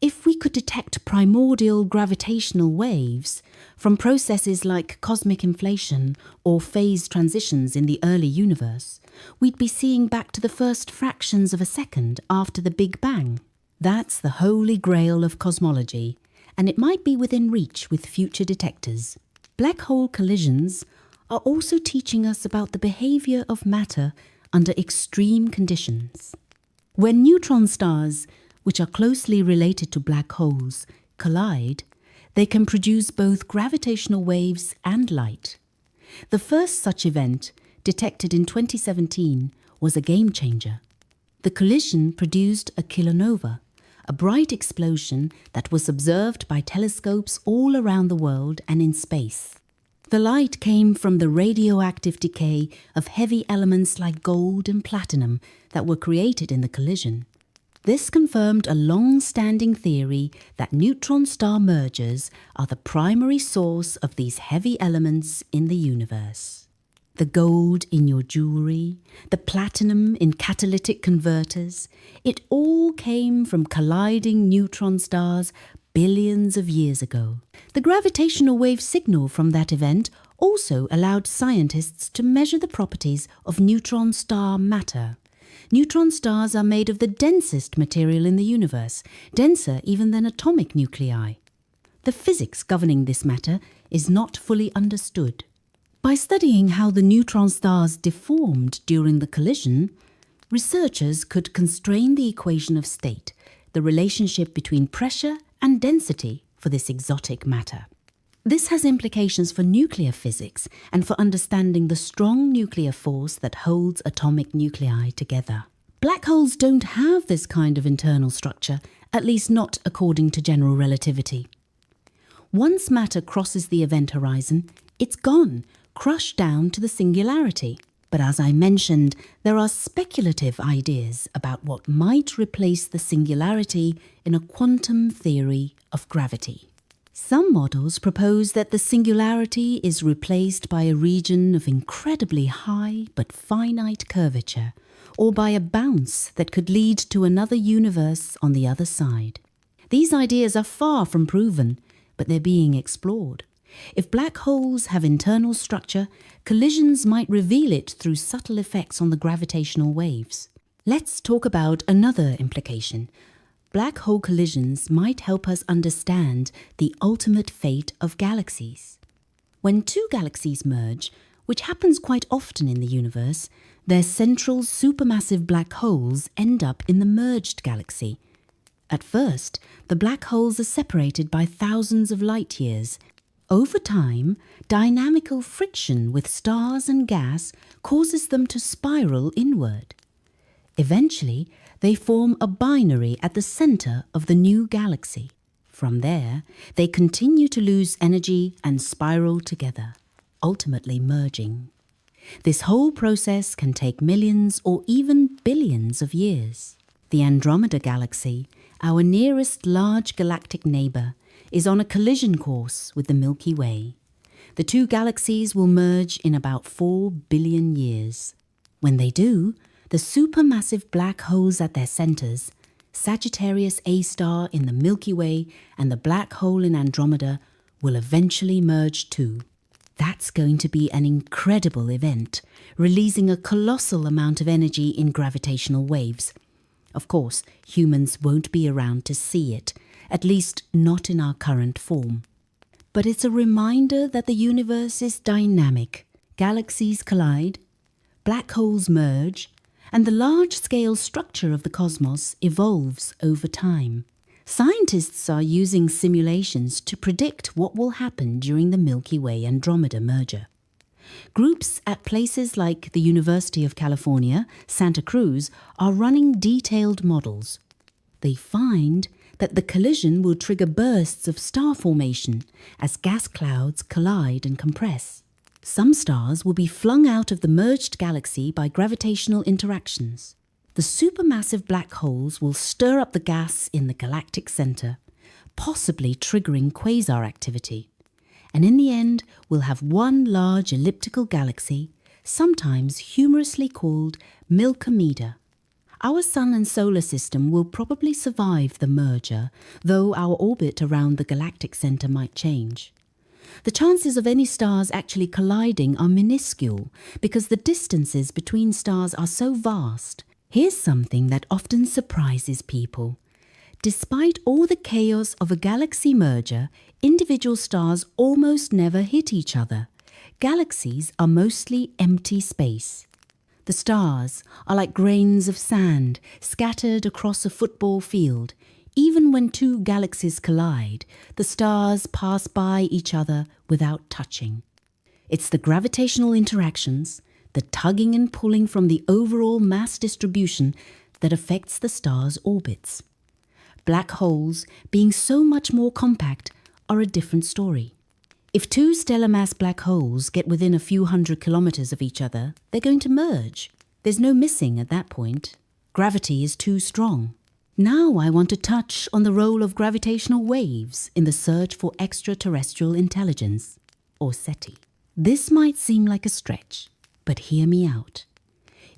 If we could detect primordial gravitational waves from processes like cosmic inflation or phase transitions in the early universe, we'd be seeing back to the first fractions of a second after the Big Bang. That's the holy grail of cosmology, and it might be within reach with future detectors. Black hole collisions are also teaching us about the behavior of matter under extreme conditions. When neutron stars, which are closely related to black holes, collide, they can produce both gravitational waves and light. The first such event, detected in 2017, was a game changer. The collision produced a kilonova, a bright explosion that was observed by telescopes all around the world and in space. The light came from the radioactive decay of heavy elements like gold and platinum that were created in the collision. This confirmed a long-standing theory that neutron star mergers are the primary source of these heavy elements in the universe. The gold in your jewelry, the platinum in catalytic converters, it all came from colliding neutron stars billions of years ago. The gravitational wave signal from that event also allowed scientists to measure the properties of neutron star matter. Neutron stars are made of the densest material in the universe, denser even than atomic nuclei. The physics governing this matter is not fully understood. By studying how the neutron stars deformed during the collision, researchers could constrain the equation of state, the relationship between pressure and density for this exotic matter. This has implications for nuclear physics and for understanding the strong nuclear force that holds atomic nuclei together. Black holes don't have this kind of internal structure, at least not according to general relativity. Once matter crosses the event horizon, it's gone, crushed down to the singularity. But as I mentioned, there are speculative ideas about what might replace the singularity in a quantum theory of gravity. Some models propose that the singularity is replaced by a region of incredibly high but finite curvature, or by a bounce that could lead to another universe on the other side. These ideas are far from proven, but they're being explored. If black holes have internal structure, collisions might reveal it through subtle effects on the gravitational waves. Let's talk about another implication. Black hole collisions might help us understand the ultimate fate of galaxies. When two galaxies merge, which happens quite often in the universe, their central supermassive black holes end up in the merged galaxy. At first, the black holes are separated by thousands of light years. Over time, dynamical friction with stars and gas causes them to spiral inward. Eventually, they form a binary at the center of the new galaxy. From there, they continue to lose energy and spiral together, ultimately merging. This whole process can take millions or even billions of years. The Andromeda Galaxy, our nearest large galactic neighbor, is on a collision course with the Milky Way. The two galaxies will merge in about 4 billion years. When they do, the supermassive black holes at their centers, Sagittarius A star in the Milky Way and the black hole in Andromeda, will eventually merge too. That's going to be an incredible event, releasing a colossal amount of energy in gravitational waves. Of course, humans won't be around to see it, at least not in our current form. But it's a reminder that the universe is dynamic. Galaxies collide, black holes merge, and the large-scale structure of the cosmos evolves over time. Scientists are using simulations to predict what will happen during the Milky Way-Andromeda merger. Groups at places like the University of California, Santa Cruz, are running detailed models. They find that the collision will trigger bursts of star formation as gas clouds collide and compress. Some stars will be flung out of the merged galaxy by gravitational interactions. The supermassive black holes will stir up the gas in the galactic center, possibly triggering quasar activity. And in the end, we'll have one large elliptical galaxy, sometimes humorously called Milkomeda. Our Sun and Solar System will probably survive the merger, though our orbit around the galactic center might change. The chances of any stars actually colliding are minuscule because the distances between stars are so vast. Here's something that often surprises people. Despite all the chaos of a galaxy merger, individual stars almost never hit each other. Galaxies are mostly empty space. The stars are like grains of sand scattered across a football field. Even when two galaxies collide, the stars pass by each other without touching. It's the gravitational interactions, the tugging and pulling from the overall mass distribution that affects the stars' orbits. Black holes, being so much more compact, are a different story. If two stellar mass black holes get within a few hundred kilometers of each other, they're going to merge. There's no missing at that point. Gravity is too strong. Now I want to touch on the role of gravitational waves in the search for extraterrestrial intelligence, or SETI. This might seem like a stretch, but hear me out.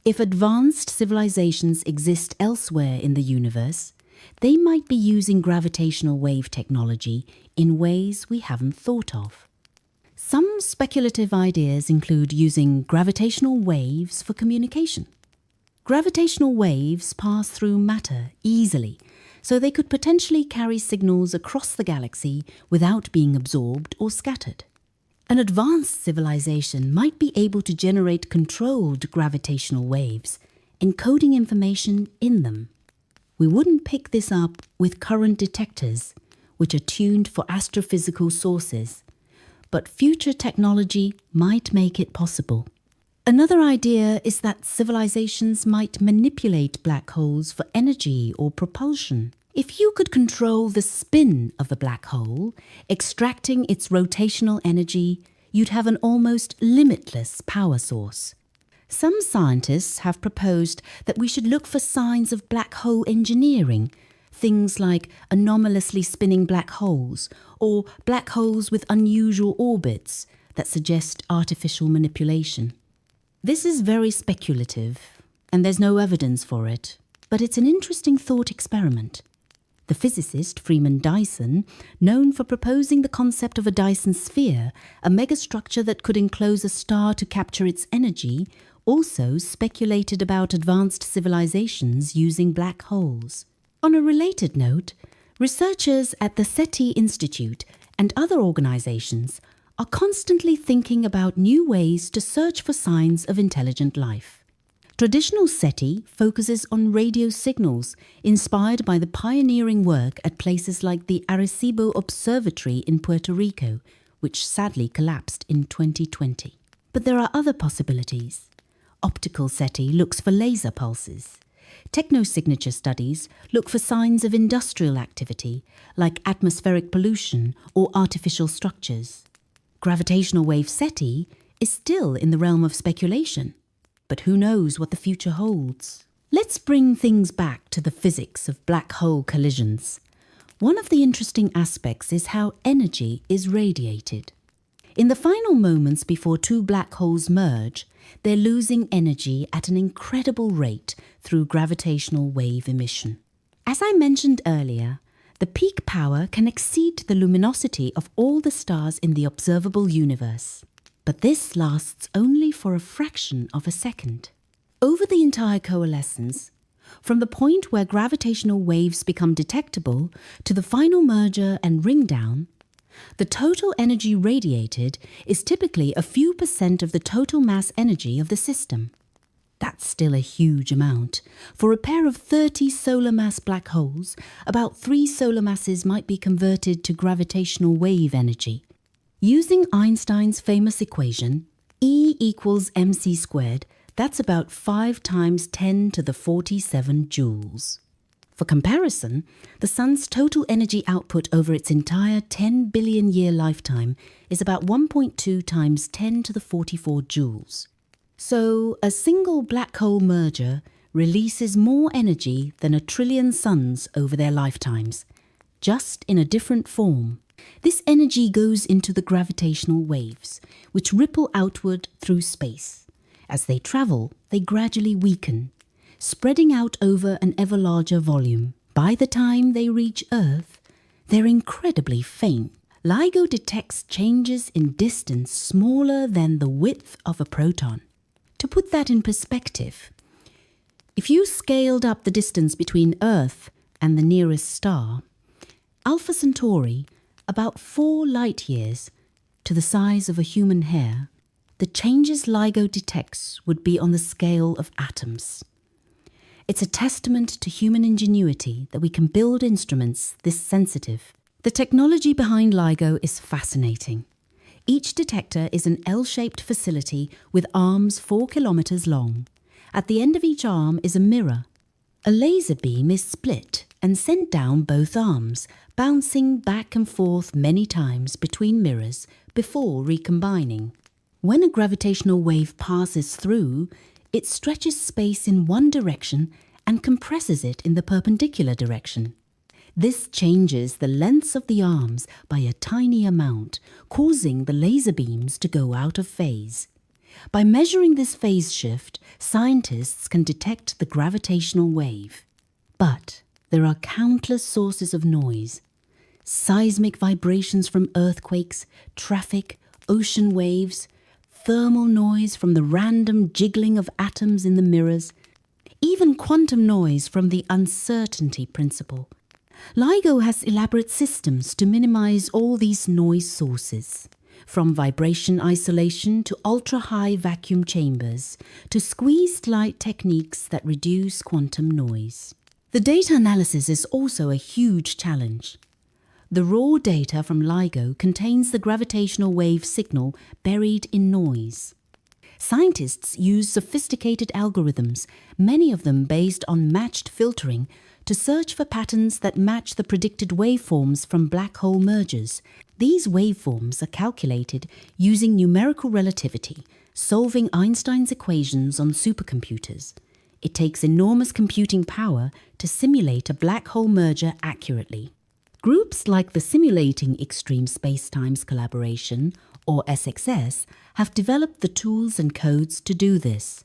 If advanced civilizations exist elsewhere in the universe, they might be using gravitational wave technology in ways we haven't thought of. Some speculative ideas include using gravitational waves for communication. Gravitational waves pass through matter easily, so they could potentially carry signals across the galaxy without being absorbed or scattered. An advanced civilization might be able to generate controlled gravitational waves, encoding information in them. We wouldn't pick this up with current detectors, which are tuned for astrophysical sources, but future technology might make it possible. Another idea is that civilizations might manipulate black holes for energy or propulsion. If you could control the spin of a black hole, extracting its rotational energy, you'd have an almost limitless power source. Some scientists have proposed that we should look for signs of black hole engineering, things like anomalously spinning black holes or black holes with unusual orbits that suggest artificial manipulation. This is very speculative, and there's no evidence for it, but it's an interesting thought experiment. The physicist Freeman Dyson, known for proposing the concept of a Dyson sphere, a megastructure that could enclose a star to capture its energy, also speculated about advanced civilizations using black holes. On a related note, researchers at the SETI Institute and other organizations are constantly thinking about new ways to search for signs of intelligent life. Traditional SETI focuses on radio signals inspired by the pioneering work at places like the Arecibo Observatory in Puerto Rico, which sadly collapsed in 2020. But there are other possibilities. Optical SETI looks for laser pulses. Technosignature studies look for signs of industrial activity, like atmospheric pollution or artificial structures. Gravitational wave SETI is still in the realm of speculation, but who knows what the future holds? Let's bring things back to the physics of black hole collisions. One of the interesting aspects is how energy is radiated. In the final moments before two black holes merge, they're losing energy at an incredible rate through gravitational wave emission. As I mentioned earlier, the peak power can exceed the luminosity of all the stars in the observable universe. But this lasts only for a fraction of a second. Over the entire coalescence, from the point where gravitational waves become detectable to the final merger and ring down, the total energy radiated is typically a few % of the total mass energy of the system. That's still a huge amount. For a pair of 30 solar mass black holes, about 3 solar masses might be converted to gravitational wave energy. Using Einstein's famous equation, E equals mc squared, that's about 5 times 10 to the 47 joules. For comparison, the Sun's total energy output over its entire 10 billion year lifetime is about 1.2 times 10 to the 44 joules. So, a single black hole merger releases more energy than a trillion suns over their lifetimes, just in a different form. This energy goes into the gravitational waves, which ripple outward through space. As they travel, they gradually weaken, spreading out over an ever larger volume. By the time they reach Earth, they're incredibly faint. LIGO detects changes in distance smaller than the width of a proton. To put that in perspective, if you scaled up the distance between Earth and the nearest star, Alpha Centauri, about 4 light years to the size of a human hair, the changes LIGO detects would be on the scale of atoms. It's a testament to human ingenuity that we can build instruments this sensitive. The technology behind LIGO is fascinating. Each detector is an L-shaped facility with arms 4 kilometers long. At the end of each arm is a mirror. A laser beam is split and sent down both arms, bouncing back and forth many times between mirrors before recombining. When a gravitational wave passes through, it stretches space in one direction and compresses it in the perpendicular direction. This changes the lengths of the arms by a tiny amount, causing the laser beams to go out of phase. By measuring this phase shift, scientists can detect the gravitational wave. But there are countless sources of noise. Seismic vibrations from earthquakes, traffic, ocean waves, thermal noise from the random jiggling of atoms in the mirrors, even quantum noise from the uncertainty principle. LIGO has elaborate systems to minimize all these noise sources, from vibration isolation to ultra-high vacuum chambers to squeezed light techniques that reduce quantum noise. The data analysis is also a huge challenge. The raw data from LIGO contains the gravitational wave signal buried in noise. Scientists use sophisticated algorithms, many of them based on matched filtering, to search for patterns that match the predicted waveforms from black hole mergers. These waveforms are calculated using numerical relativity, solving Einstein's equations on supercomputers. It takes enormous computing power to simulate a black hole merger accurately. Groups like the Simulating Extreme Spacetimes Collaboration, or SXS, have developed the tools and codes to do this.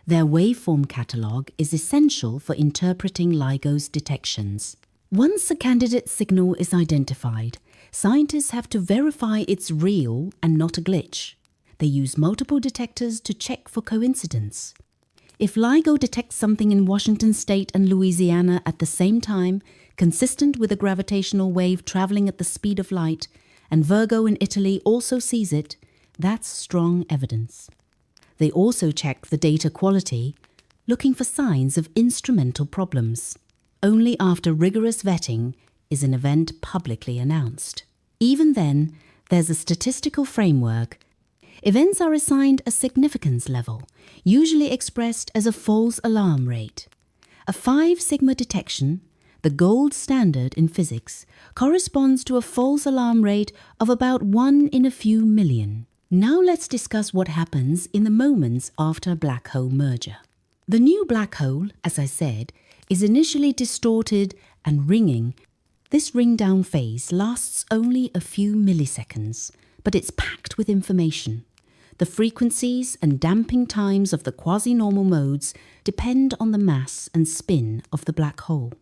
Their waveform catalogue is essential for interpreting LIGO's detections. Once a candidate signal is identified, scientists have to verify it's real and not a glitch. They use multiple detectors to check for coincidence. If LIGO detects something in Washington State and Louisiana at the same time, consistent with a gravitational wave traveling at the speed of light, and Virgo in Italy also sees it, that's strong evidence. They also check the data quality, looking for signs of instrumental problems. Only after rigorous vetting is an event publicly announced. Even then, there's a statistical framework. Events are assigned a significance level, usually expressed as a false alarm rate. A 5 sigma detection, the gold standard in physics, corresponds to a false alarm rate of about 1 in a few million. Now let's discuss what happens in the moments after a black hole merger. The new black hole, as I said, is initially distorted and ringing. This ring-down phase lasts only a few milliseconds, but it's packed with information. The frequencies and damping times of the quasi-normal modes depend on the mass and spin of the black hole.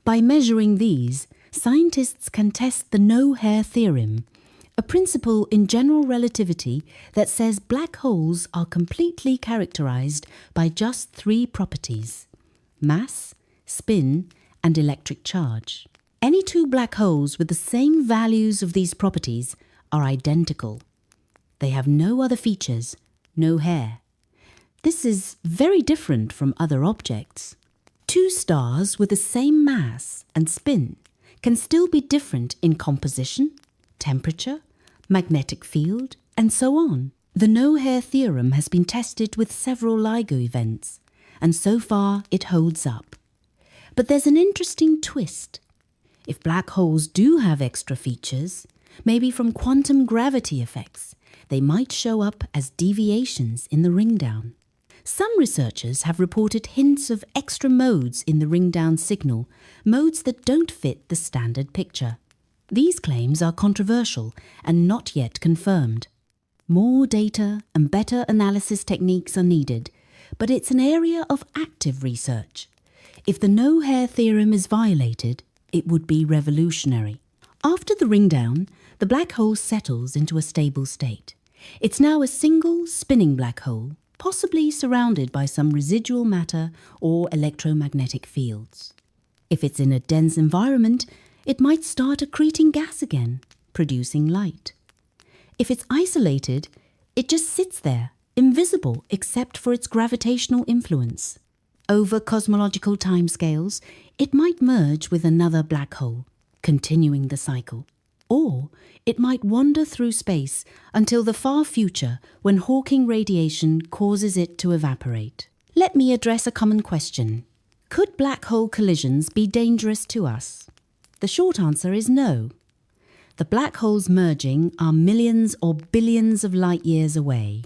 By measuring these, scientists can test the no-hair theorem, a principle in general relativity that says black holes are completely characterized by just 3 properties: mass, spin, and electric charge. Any 2 black holes with the same values of these properties are identical. They have no other features, no hair. This is very different from other objects. 2 stars with the same mass and spin can still be different in composition, temperature, magnetic field, and so on. The no-hair theorem has been tested with several LIGO events, and so far it holds up. But there's an interesting twist. If black holes do have extra features, maybe from quantum gravity effects, they might show up as deviations in the ring-down. Some researchers have reported hints of extra modes in the ring-down signal, modes that don't fit the standard picture. These claims are controversial and not yet confirmed. More data and better analysis techniques are needed, but it's an area of active research. If the no-hair theorem is violated, it would be revolutionary. After the ring-down, the black hole settles into a stable state. It's now a single spinning black hole, possibly surrounded by some residual matter or electromagnetic fields. If it's in a dense environment, it might start accreting gas again, producing light. If it's isolated, it just sits there, invisible except for its gravitational influence. Over cosmological timescales, it might merge with another black hole, continuing the cycle. Or it might wander through space until the far future when Hawking radiation causes it to evaporate. Let me address a common question. Could black hole collisions be dangerous to us? The short answer is no. The black holes merging are millions or billions of light years away.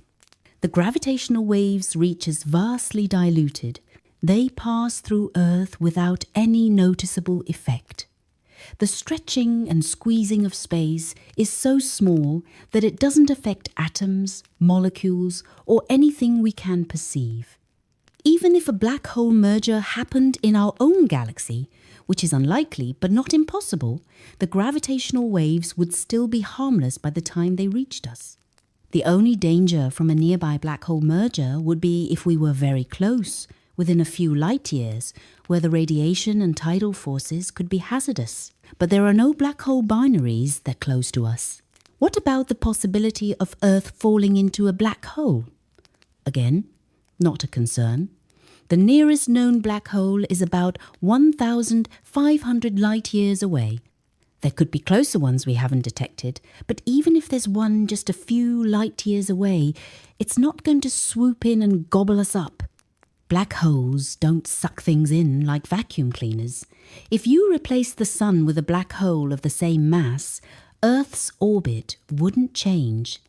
The gravitational waves reach as vastly diluted. They pass through Earth without any noticeable effect. The stretching and squeezing of space is so small that it doesn't affect atoms, molecules, or anything we can perceive. Even if a black hole merger happened in our own galaxy, which is unlikely but not impossible, the gravitational waves would still be harmless by the time they reached us. The only danger from a nearby black hole merger would be if we were very close, within a few light years, where the radiation and tidal forces could be hazardous. But there are no black hole binaries that close to us. What about the possibility of Earth falling into a black hole? Again, not a concern. The nearest known black hole is about 1,500 light years away. There could be closer ones we haven't detected, but even if there's one just a few light years away, it's not going to swoop in and gobble us up. Black holes don't suck things in like vacuum cleaners. If you replace the sun with a black hole of the same mass, Earth's orbit wouldn't change.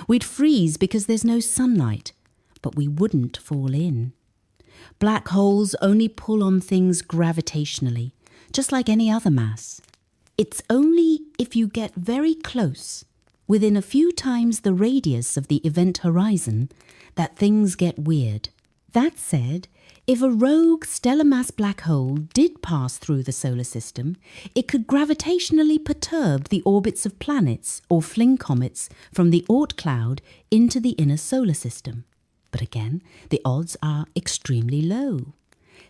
We'd freeze because there's no sunlight, but we wouldn't fall in. Black holes only pull on things gravitationally, just like any other mass. It's only if you get very close, within a few times the radius of the event horizon, that things get weird. That said, if a rogue stellar mass black hole did pass through the solar system, it could gravitationally perturb the orbits of planets or fling comets from the Oort cloud into the inner solar system. But again, the odds are extremely low.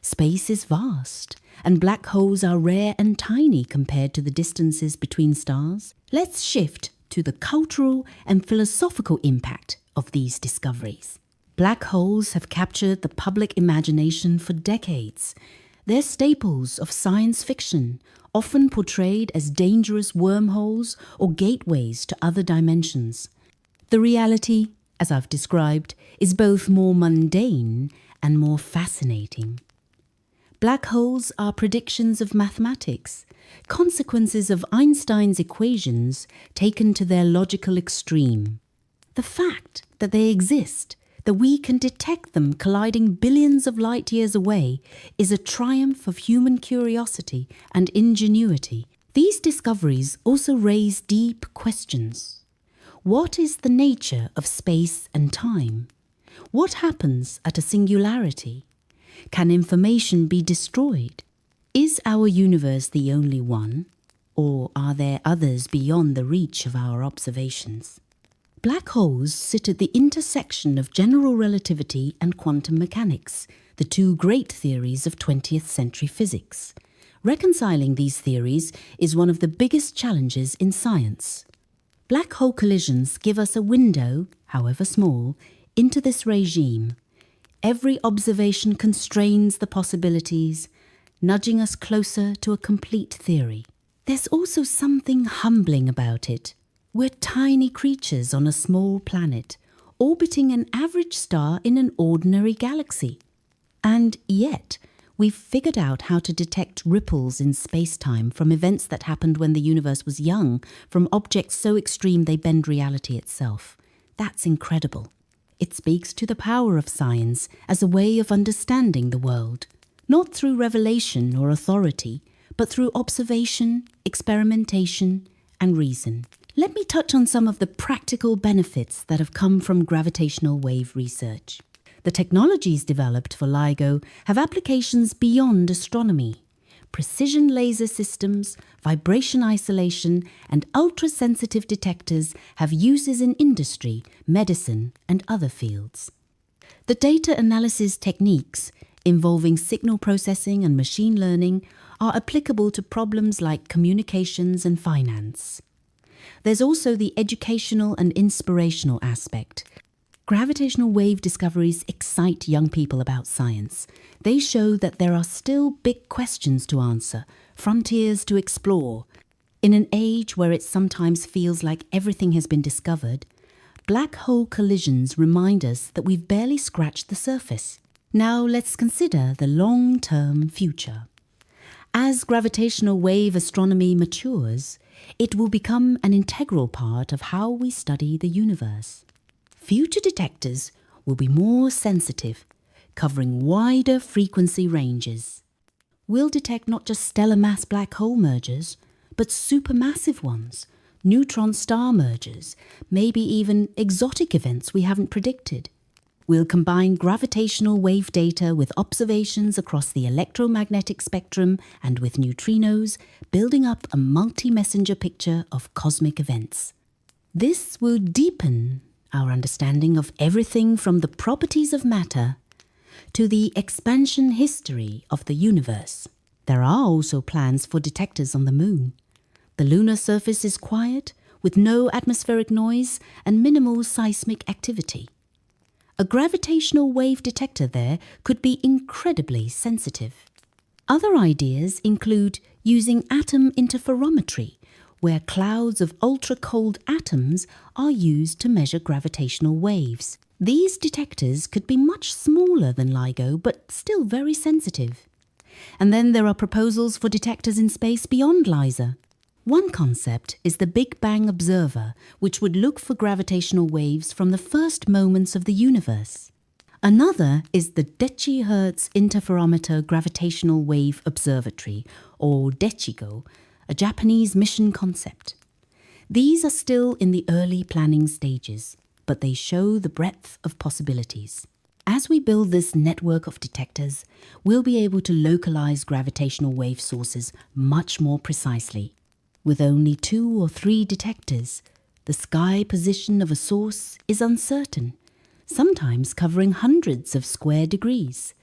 Space is vast, and black holes are rare and tiny compared to the distances between stars. Let's shift to the cultural and philosophical impact of these discoveries. Black holes have captured the public imagination for decades. They're staples of science fiction, often portrayed as dangerous wormholes or gateways to other dimensions. The reality, as I've described, is both more mundane and more fascinating. Black holes are predictions of mathematics, consequences of Einstein's equations taken to their logical extreme. The fact that they exist, that we can detect them colliding billions of light years away, is a triumph of human curiosity and ingenuity. These discoveries also raise deep questions. What is the nature of space and time? What happens at a singularity? Can information be destroyed? Is our universe the only one, or are there others beyond the reach of our observations? Black holes sit at the intersection of general relativity and quantum mechanics, the two great theories of 20th century physics. Reconciling these theories is one of the biggest challenges in science. Black hole collisions give us a window, however small, into this regime. Every observation constrains the possibilities, nudging us closer to a complete theory. There's also something humbling about it. We're tiny creatures on a small planet, orbiting an average star in an ordinary galaxy. And yet, we've figured out how to detect ripples in space-time from events that happened when the universe was young, from objects so extreme they bend reality itself. That's incredible. It speaks to the power of science as a way of understanding the world, not through revelation or authority, but through observation, experimentation, and reason. Let me touch on some of the practical benefits that have come from gravitational wave research. The technologies developed for LIGO have applications beyond astronomy. Precision laser systems, vibration isolation, and ultra-sensitive detectors have uses in industry, medicine, and other fields. The data analysis techniques, involving signal processing and machine learning, are applicable to problems like communications and finance. There's also the educational and inspirational aspect. Gravitational wave discoveries excite young people about science. They show that there are still big questions to answer, frontiers to explore. In an age where it sometimes feels like everything has been discovered, black hole collisions remind us that we've barely scratched the surface. Now let's consider the long-term future. As gravitational wave astronomy matures, it will become an integral part of how we study the universe. Future detectors will be more sensitive, covering wider frequency ranges. We'll detect not just stellar mass black hole mergers, but supermassive ones, neutron star mergers, maybe even exotic events we haven't predicted. We'll combine gravitational wave data with observations across the electromagnetic spectrum and with neutrinos, building up a multi-messenger picture of cosmic events. This will deepen our understanding of everything from the properties of matter to the expansion history of the universe. There are also plans for detectors on the moon. The lunar surface is quiet, with no atmospheric noise and minimal seismic activity. A gravitational wave detector there could be incredibly sensitive. Other ideas include using atom interferometry, where clouds of ultra-cold atoms are used to measure gravitational waves. These detectors could be much smaller than LIGO, but still very sensitive. And then there are proposals for detectors in space beyond LISA. One concept is the Big Bang observer, which would look for gravitational waves from the first moments of the universe. Another is the Dechi-Hertz Interferometer Gravitational Wave Observatory, or DECHIGO, a Japanese mission concept. These are still in the early planning stages, but they show the breadth of possibilities. As we build this network of detectors, we'll be able to localize gravitational wave sources much more precisely. With only 2 or 3 detectors, the sky position of a source is uncertain, sometimes covering hundreds of square degrees.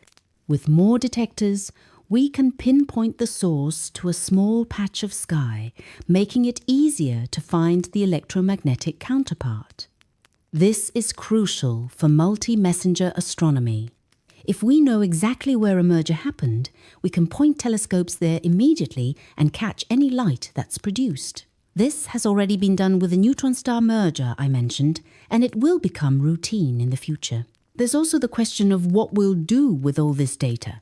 With more detectors, we can pinpoint the source to a small patch of sky, making it easier to find the electromagnetic counterpart. This is crucial for multi-messenger astronomy. If we know exactly where a merger happened, we can point telescopes there immediately and catch any light that's produced. This has already been done with the neutron star merger I mentioned, and it will become routine in the future. There's also the question of what we'll do with all this data.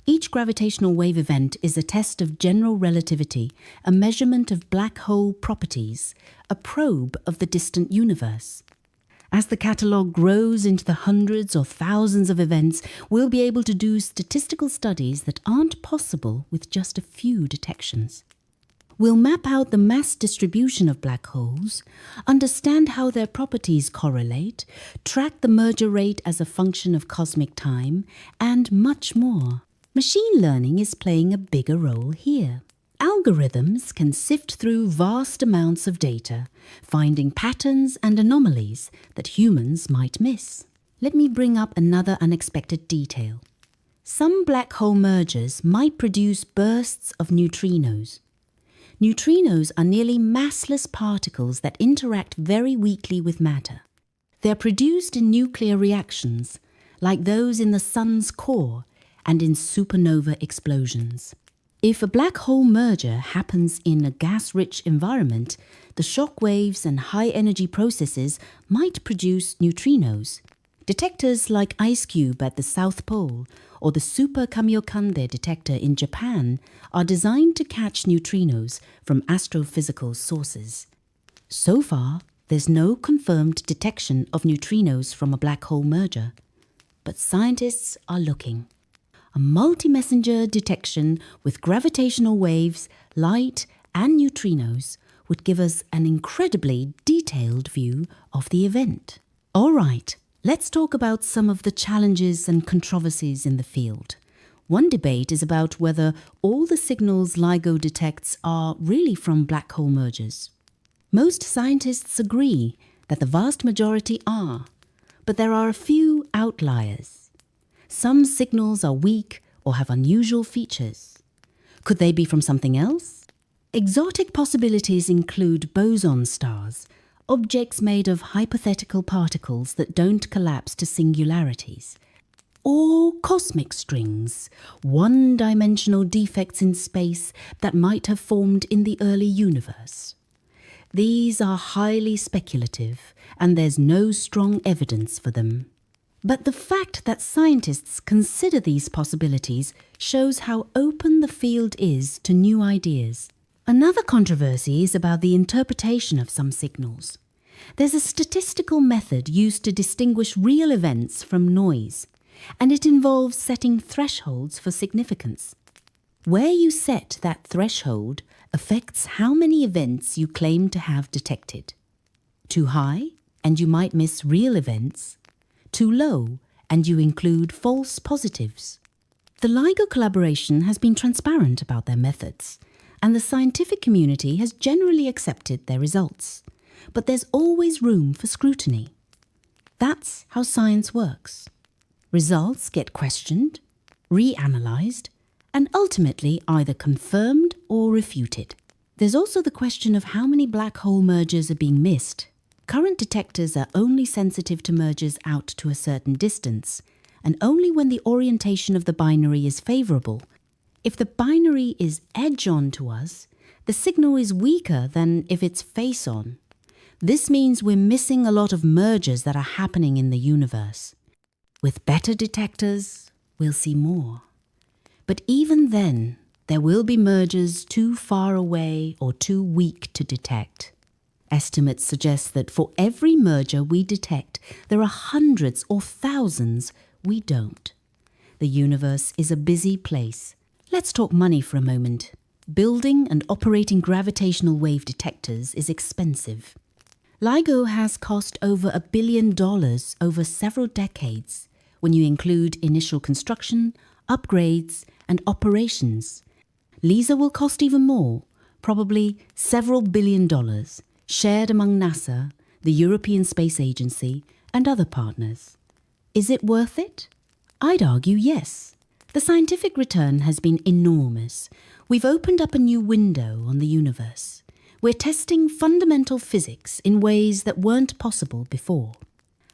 Each gravitational wave event is a test of general relativity, a measurement of black hole properties, a probe of the distant universe. As the catalogue grows into the hundreds or thousands of events, we'll be able to do statistical studies that aren't possible with just a few detections. We'll map out the mass distribution of black holes, understand how their properties correlate, track the merger rate as a function of cosmic time, and much more. Machine learning is playing a bigger role here. Algorithms can sift through vast amounts of data, finding patterns and anomalies that humans might miss. Let me bring up another unexpected detail. Some black hole mergers might produce bursts of neutrinos. Neutrinos are nearly massless particles that interact very weakly with matter. They're produced in nuclear reactions, like those in the sun's core and in supernova explosions. If a black hole merger happens in a gas-rich environment, the shock waves and high-energy processes might produce neutrinos. Detectors like IceCube at the South Pole or the Super Kamiokande detector in Japan are designed to catch neutrinos from astrophysical sources. So far, there's no confirmed detection of neutrinos from a black hole merger, but scientists are looking. A multi-messenger detection with gravitational waves, light, and neutrinos would give us an incredibly detailed view of the event. All right, let's talk about some of the challenges and controversies in the field. One debate is about whether all the signals LIGO detects are really from black hole mergers. Most scientists agree that the vast majority are, but there are a few outliers. Some signals are weak or have unusual features. Could they be from something else? Exotic possibilities include boson stars, objects made of hypothetical particles that don't collapse to singularities, or cosmic strings, one-dimensional defects in space that might have formed in the early universe. These are highly speculative, and there's no strong evidence for them. But the fact that scientists consider these possibilities shows how open the field is to new ideas. Another controversy is about the interpretation of some signals. There's a statistical method used to distinguish real events from noise, and it involves setting thresholds for significance. Where you set that threshold affects how many events you claim to have detected. Too high, and you might miss real events. Too low, and you include false positives. The LIGO collaboration has been transparent about their methods, and the scientific community has generally accepted their results. But there's always room for scrutiny. That's how science works. Results get questioned, reanalyzed, and ultimately either confirmed or refuted. There's also the question of how many black hole mergers are being missed. Current detectors are only sensitive to mergers out to a certain distance, and only when the orientation of the binary is favorable. If the binary is edge-on to us, the signal is weaker than if it's face-on. This means we're missing a lot of mergers that are happening in the universe. With better detectors, we'll see more. But even then, there will be mergers too far away or too weak to detect. Estimates suggest that for every merger we detect, there are hundreds or thousands we don't. The universe is a busy place. Let's talk money for a moment. Building and operating gravitational wave detectors is expensive. LIGO has cost over $1 billion over several decades when you include initial construction, upgrades, and operations. LISA will cost even more, probably several $billion, shared among NASA, the European Space Agency, and other partners. Is it worth it? I'd argue yes. The scientific return has been enormous. We've opened up a new window on the universe. We're testing fundamental physics in ways that weren't possible before.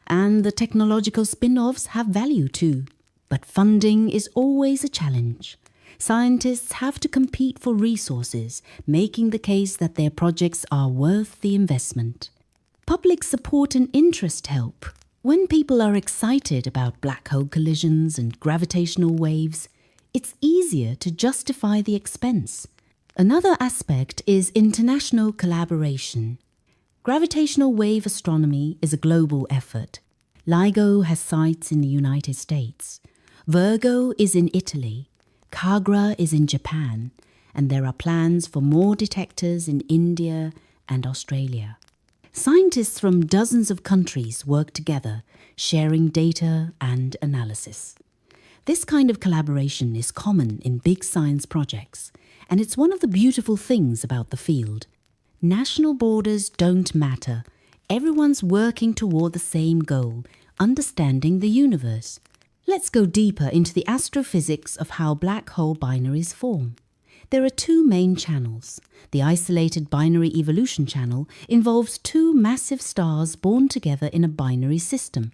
And the technological spin-offs have value too. But funding is always a challenge. Scientists have to compete for resources, making the case that their projects are worth the investment. Public support and interest help. When people are excited about black hole collisions and gravitational waves, it's easier to justify the expense. Another aspect is international collaboration. Gravitational wave astronomy is a global effort. LIGO has sites in the United States. Virgo is in Italy. Kagra is in Japan. And there are plans for more detectors in India and Australia. Scientists from dozens of countries work together, sharing data and analysis. This kind of collaboration is common in big science projects, and it's one of the beautiful things about the field. National borders don't matter. Everyone's working toward the same goal, understanding the universe. Let's go deeper into the astrophysics of how black hole binaries form. There are two main channels. The isolated binary evolution channel involves two massive stars born together in a binary system.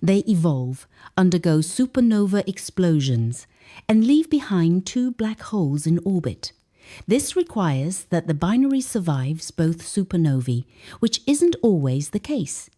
They evolve, undergo supernova explosions, and leave behind two black holes in orbit. This requires that the binary survives both supernovae, which isn't always the case.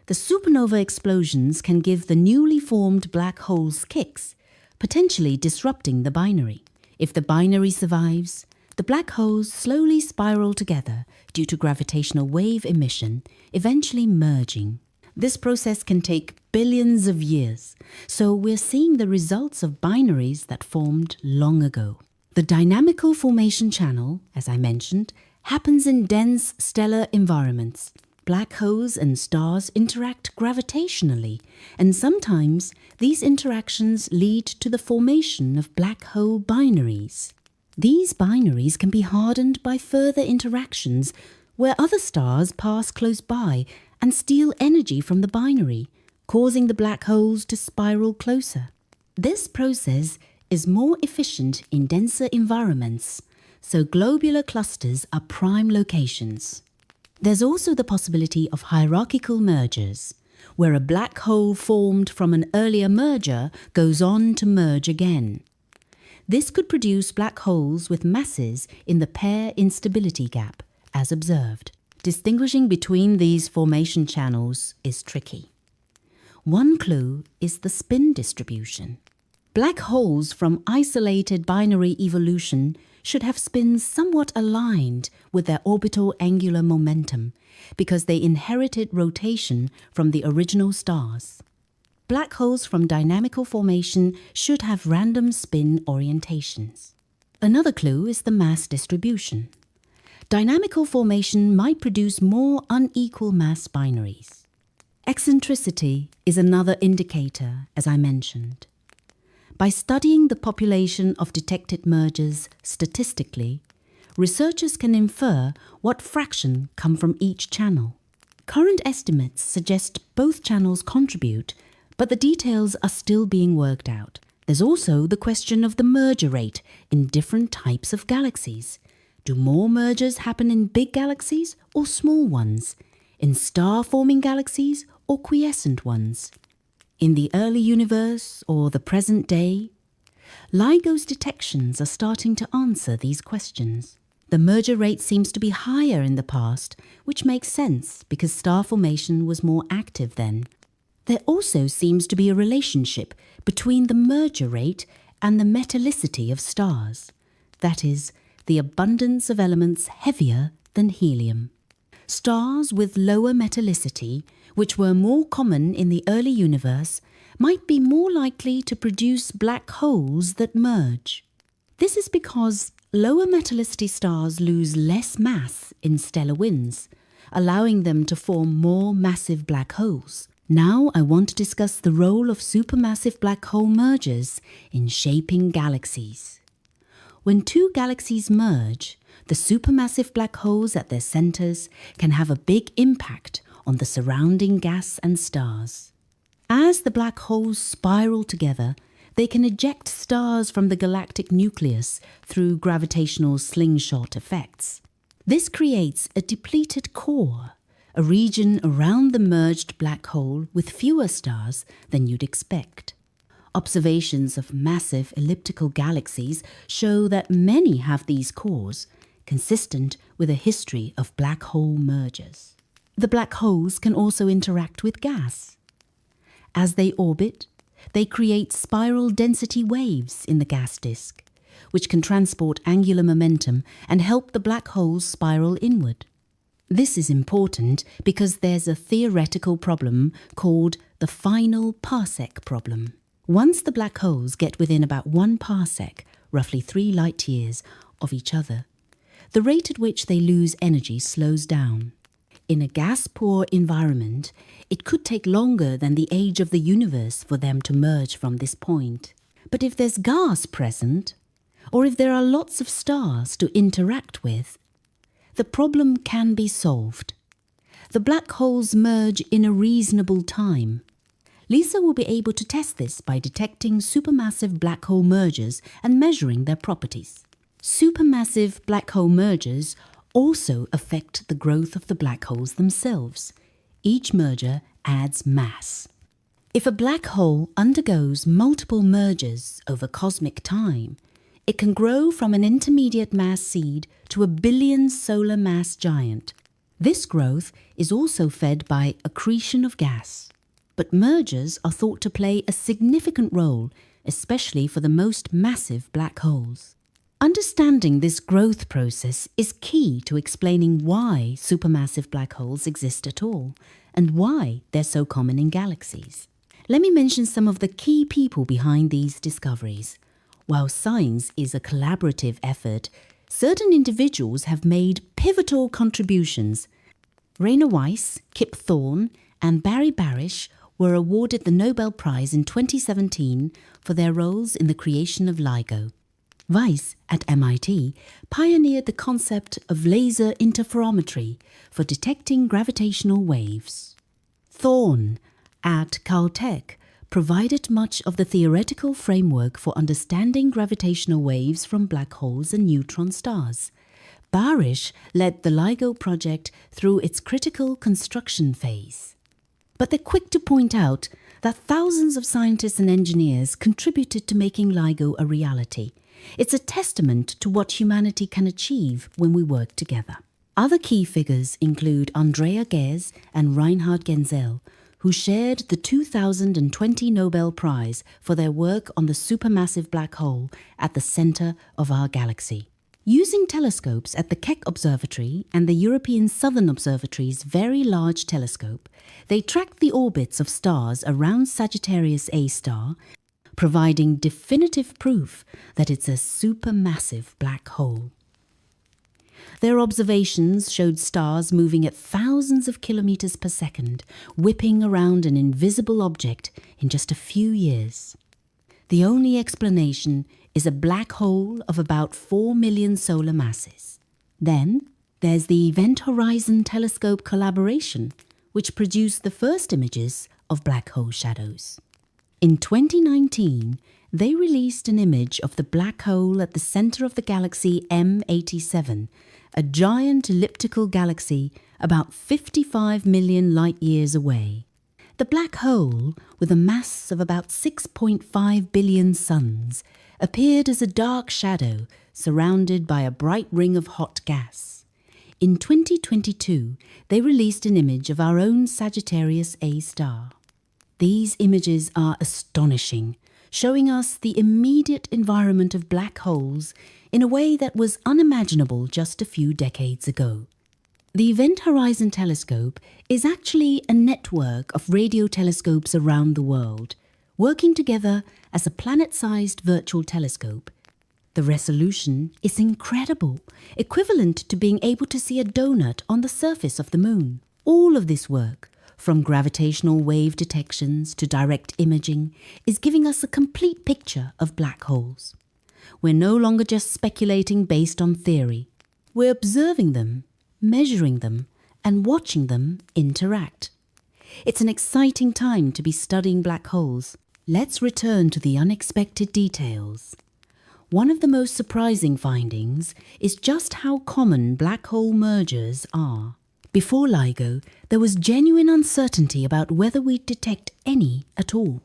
The supernova explosions can give the newly formed black holes kicks, potentially disrupting the binary. If the binary survives, the black holes slowly spiral together due to gravitational wave emission, eventually merging. This process can take billions of years, so we're seeing the results of binaries that formed long ago. The dynamical formation channel, as I mentioned, happens in dense stellar environments. Black holes and stars interact gravitationally, and sometimes these interactions lead to the formation of black hole binaries. These binaries can be hardened by further interactions where other stars pass close by and steal energy from the binary, causing the black holes to spiral closer. This process is more efficient in denser environments, so globular clusters are prime locations. There's also the possibility of hierarchical mergers, where a black hole formed from an earlier merger goes on to merge again. This could produce black holes with masses in the pair instability gap, as observed. Distinguishing between these formation channels is tricky. One clue is the spin distribution. Black holes from isolated binary evolution should have spins somewhat aligned with their orbital angular momentum because they inherited rotation from the original stars. Black holes from dynamical formation should have random spin orientations. Another clue is the mass distribution. Dynamical formation might produce more unequal mass binaries. Eccentricity is another indicator, as I mentioned. By studying the population of detected mergers statistically, researchers can infer what fraction come from each channel. Current estimates suggest both channels contribute, but the details are still being worked out. There's also the question of the merger rate in different types of galaxies. Do more mergers happen in big galaxies or small ones? In star-forming galaxies or quiescent ones? In the early universe or the present day? LIGO's detections are starting to answer these questions. The merger rate seems to be higher in the past, which makes sense because star formation was more active then. There also seems to be a relationship between the merger rate and the metallicity of stars, that is, the abundance of elements heavier than helium. Stars with lower metallicity, which were more common in the early universe, might be more likely to produce black holes that merge. This is because lower metallicity stars lose less mass in stellar winds, allowing them to form more massive black holes. Now I want to discuss the role of supermassive black hole mergers in shaping galaxies. When two galaxies merge, the supermassive black holes at their centers can have a big impact on the surrounding gas and stars. As the black holes spiral together, they can eject stars from the galactic nucleus through gravitational slingshot effects. This creates a depleted core, a region around the merged black hole with fewer stars than you'd expect. Observations of massive elliptical galaxies show that many have these cores, consistent with a history of black hole mergers. The black holes can also interact with gas. As they orbit, they create spiral density waves in the gas disk, which can transport angular momentum and help the black holes spiral inward. This is important because there's a theoretical problem called the final parsec problem. Once the black holes get within about 1 parsec, roughly 3 light years, of each other, the rate at which they lose energy slows down. In a gas-poor environment, it could take longer than the age of the universe for them to merge from this point. But if there's gas present, or if there are lots of stars to interact with, the problem can be solved. The black holes merge in a reasonable time. Lisa will be able to test this by detecting supermassive black hole mergers and measuring their properties. Supermassive black hole mergers also affect the growth of the black holes themselves. Each merger adds mass. If a black hole undergoes multiple mergers over cosmic time, it can grow from an intermediate mass seed to a billion solar mass giant. This growth is also fed by accretion of gas. But mergers are thought to play a significant role, especially for the most massive black holes. Understanding this growth process is key to explaining why supermassive black holes exist at all, and why they're so common in galaxies. Let me mention some of the key people behind these discoveries. While science is a collaborative effort, certain individuals have made pivotal contributions. Rainer Weiss, Kip Thorne, and Barry Barish were awarded the Nobel Prize in 2017 for their roles in the creation of LIGO. Weiss, at MIT, pioneered the concept of laser interferometry for detecting gravitational waves. Thorne, at Caltech, provided much of the theoretical framework for understanding gravitational waves from black holes and neutron stars. Barish led the LIGO project through its critical construction phase. But they're quick to point out that thousands of scientists and engineers contributed to making LIGO a reality. It's a testament to what humanity can achieve when we work together. Other key figures include Andrea Ghez and Reinhard Genzel, who shared the 2020 Nobel Prize for their work on the supermassive black hole at the center of our galaxy. Using telescopes at the Keck Observatory and the European Southern Observatory's Very Large Telescope, they tracked the orbits of stars around Sagittarius A star, providing definitive proof that it's a supermassive black hole. Their observations showed stars moving at thousands of kilometers per second, whipping around an invisible object in just a few years. The only explanation is a black hole of about 4 million solar masses. Then there's the Event Horizon Telescope collaboration, which produced the first images of black hole shadows. In 2019, they released an image of the black hole at the center of the galaxy M87, a giant elliptical galaxy about 55 million light-years away. The black hole, with a mass of about 6.5 billion suns, appeared as a dark shadow surrounded by a bright ring of hot gas. In 2022, they released an image of our own Sagittarius A star. These images are astonishing, showing us the immediate environment of black holes in a way that was unimaginable just a few decades ago. The Event Horizon Telescope is actually a network of radio telescopes around the world, working together as a planet-sized virtual telescope. The resolution is incredible, equivalent to being able to see a donut on the surface of the moon. All of this work, from gravitational wave detections to direct imaging, is giving us a complete picture of black holes. We're no longer just speculating based on theory. We're observing them, measuring them, and watching them interact. It's an exciting time to be studying black holes. Let's return to the unexpected details. One of the most surprising findings is just how common black hole mergers are. Before LIGO, there was genuine uncertainty about whether we'd detect any at all.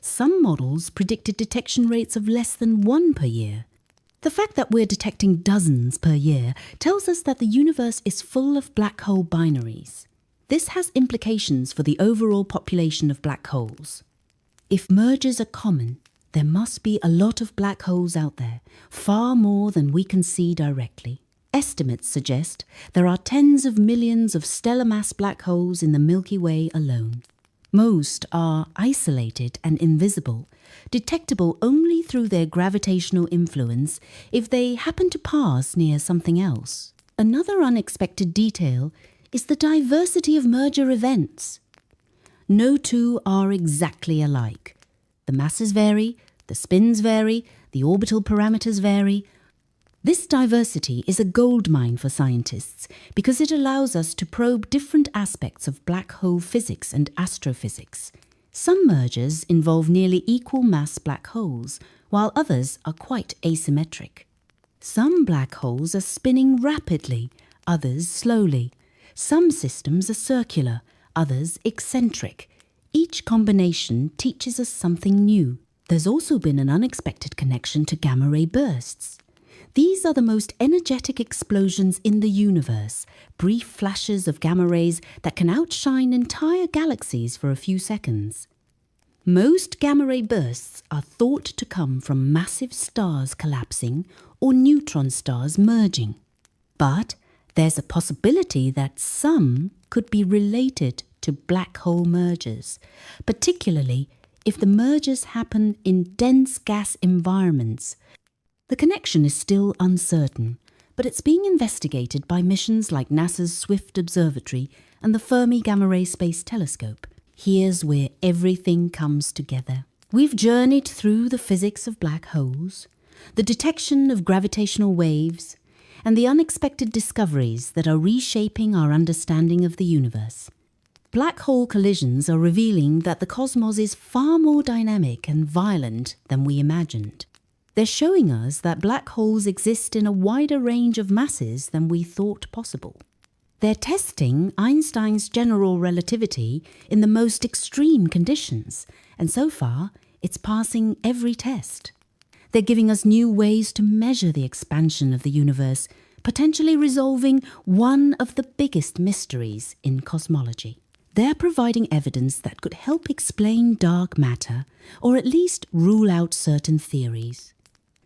Some models predicted detection rates of less than 1 per year. The fact that we're detecting dozens per year tells us that the universe is full of black hole binaries. This has implications for the overall population of black holes. If mergers are common, there must be a lot of black holes out there, far more than we can see directly. Estimates suggest there are tens of millions of stellar mass black holes in the Milky Way alone. Most are isolated and invisible, detectable only through their gravitational influence if they happen to pass near something else. Another unexpected detail is the diversity of merger events. No two are exactly alike. The masses vary, the spins vary, the orbital parameters vary. This diversity is a goldmine for scientists because it allows us to probe different aspects of black hole physics and astrophysics. Some mergers involve nearly equal mass black holes, while others are quite asymmetric. Some black holes are spinning rapidly, others slowly. Some systems are circular, others eccentric. Each combination teaches us something new. There's also been an unexpected connection to gamma-ray bursts. These are the most energetic explosions in the universe, brief flashes of gamma rays that can outshine entire galaxies for a few seconds. Most gamma-ray bursts are thought to come from massive stars collapsing or neutron stars merging. But there's a possibility that some could be related to black hole mergers, particularly if the mergers happen in dense gas environments. The connection is still uncertain, but it's being investigated by missions like NASA's Swift Observatory and the Fermi Gamma-Ray Space Telescope. Here's where everything comes together. We've journeyed through the physics of black holes, the detection of gravitational waves, and the unexpected discoveries that are reshaping our understanding of the universe. Black hole collisions are revealing that the cosmos is far more dynamic and violent than we imagined. They're showing us that black holes exist in a wider range of masses than we thought possible. They're testing Einstein's general relativity in the most extreme conditions, and so far, it's passing every test. They're giving us new ways to measure the expansion of the universe, potentially resolving one of the biggest mysteries in cosmology. They're providing evidence that could help explain dark matter, or at least rule out certain theories.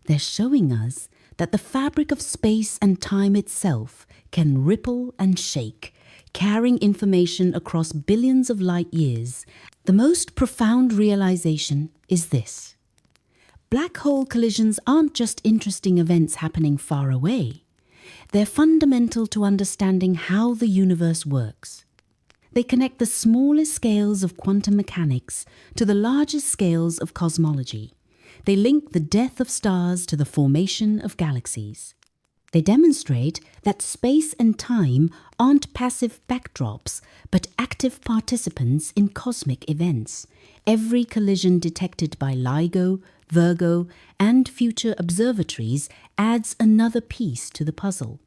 They're showing us that the fabric of space and time itself can ripple and shake, carrying information across billions of light years. The most profound realization is this: black hole collisions aren't just interesting events happening far away. They're fundamental to understanding how the universe works. They connect the smallest scales of quantum mechanics to the largest scales of cosmology. They link the death of stars to the formation of galaxies. They demonstrate that space and time aren't passive backdrops, but active participants in cosmic events. Every collision detected by LIGO, Virgo, and future observatories adds another piece to the puzzle.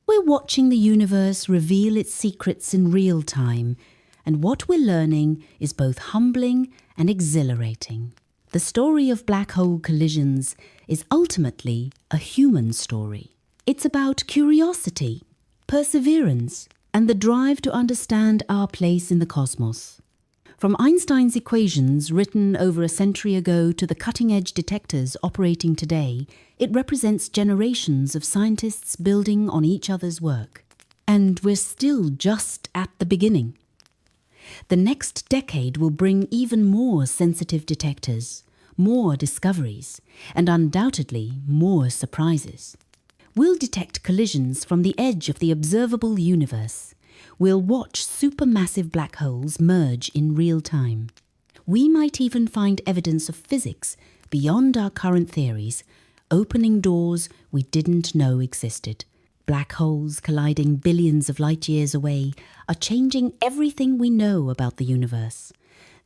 We're watching the universe reveal its secrets in real time, and what we're learning is both humbling and exhilarating. The story of black hole collisions is ultimately a human story. It's about curiosity, perseverance, and the drive to understand our place in the cosmos. From Einstein's equations written over a century ago to the cutting-edge detectors operating today, it represents generations of scientists building on each other's work. And we're still just at the beginning. The next decade will bring even more sensitive detectors, more discoveries, and undoubtedly more surprises. We'll detect collisions from the edge of the observable universe. We'll watch supermassive black holes merge in real time. We might even find evidence of physics beyond our current theories, opening doors we didn't know existed. Black holes colliding billions of light years away are changing everything we know about the universe.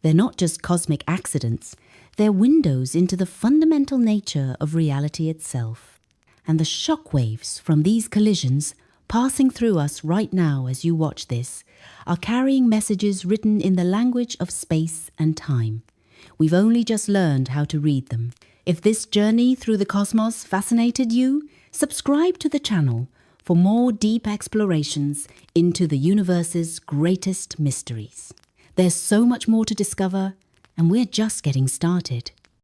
They're not just cosmic accidents, they're windows into the fundamental nature of reality itself. And the shockwaves from these collisions, passing through us right now as you watch this, are carrying messages written in the language of space and time. We've only just learned how to read them. If this journey through the cosmos fascinated you, subscribe to the channel for more deep explorations into the universe's greatest mysteries. There's so much more to discover, and we're just getting started.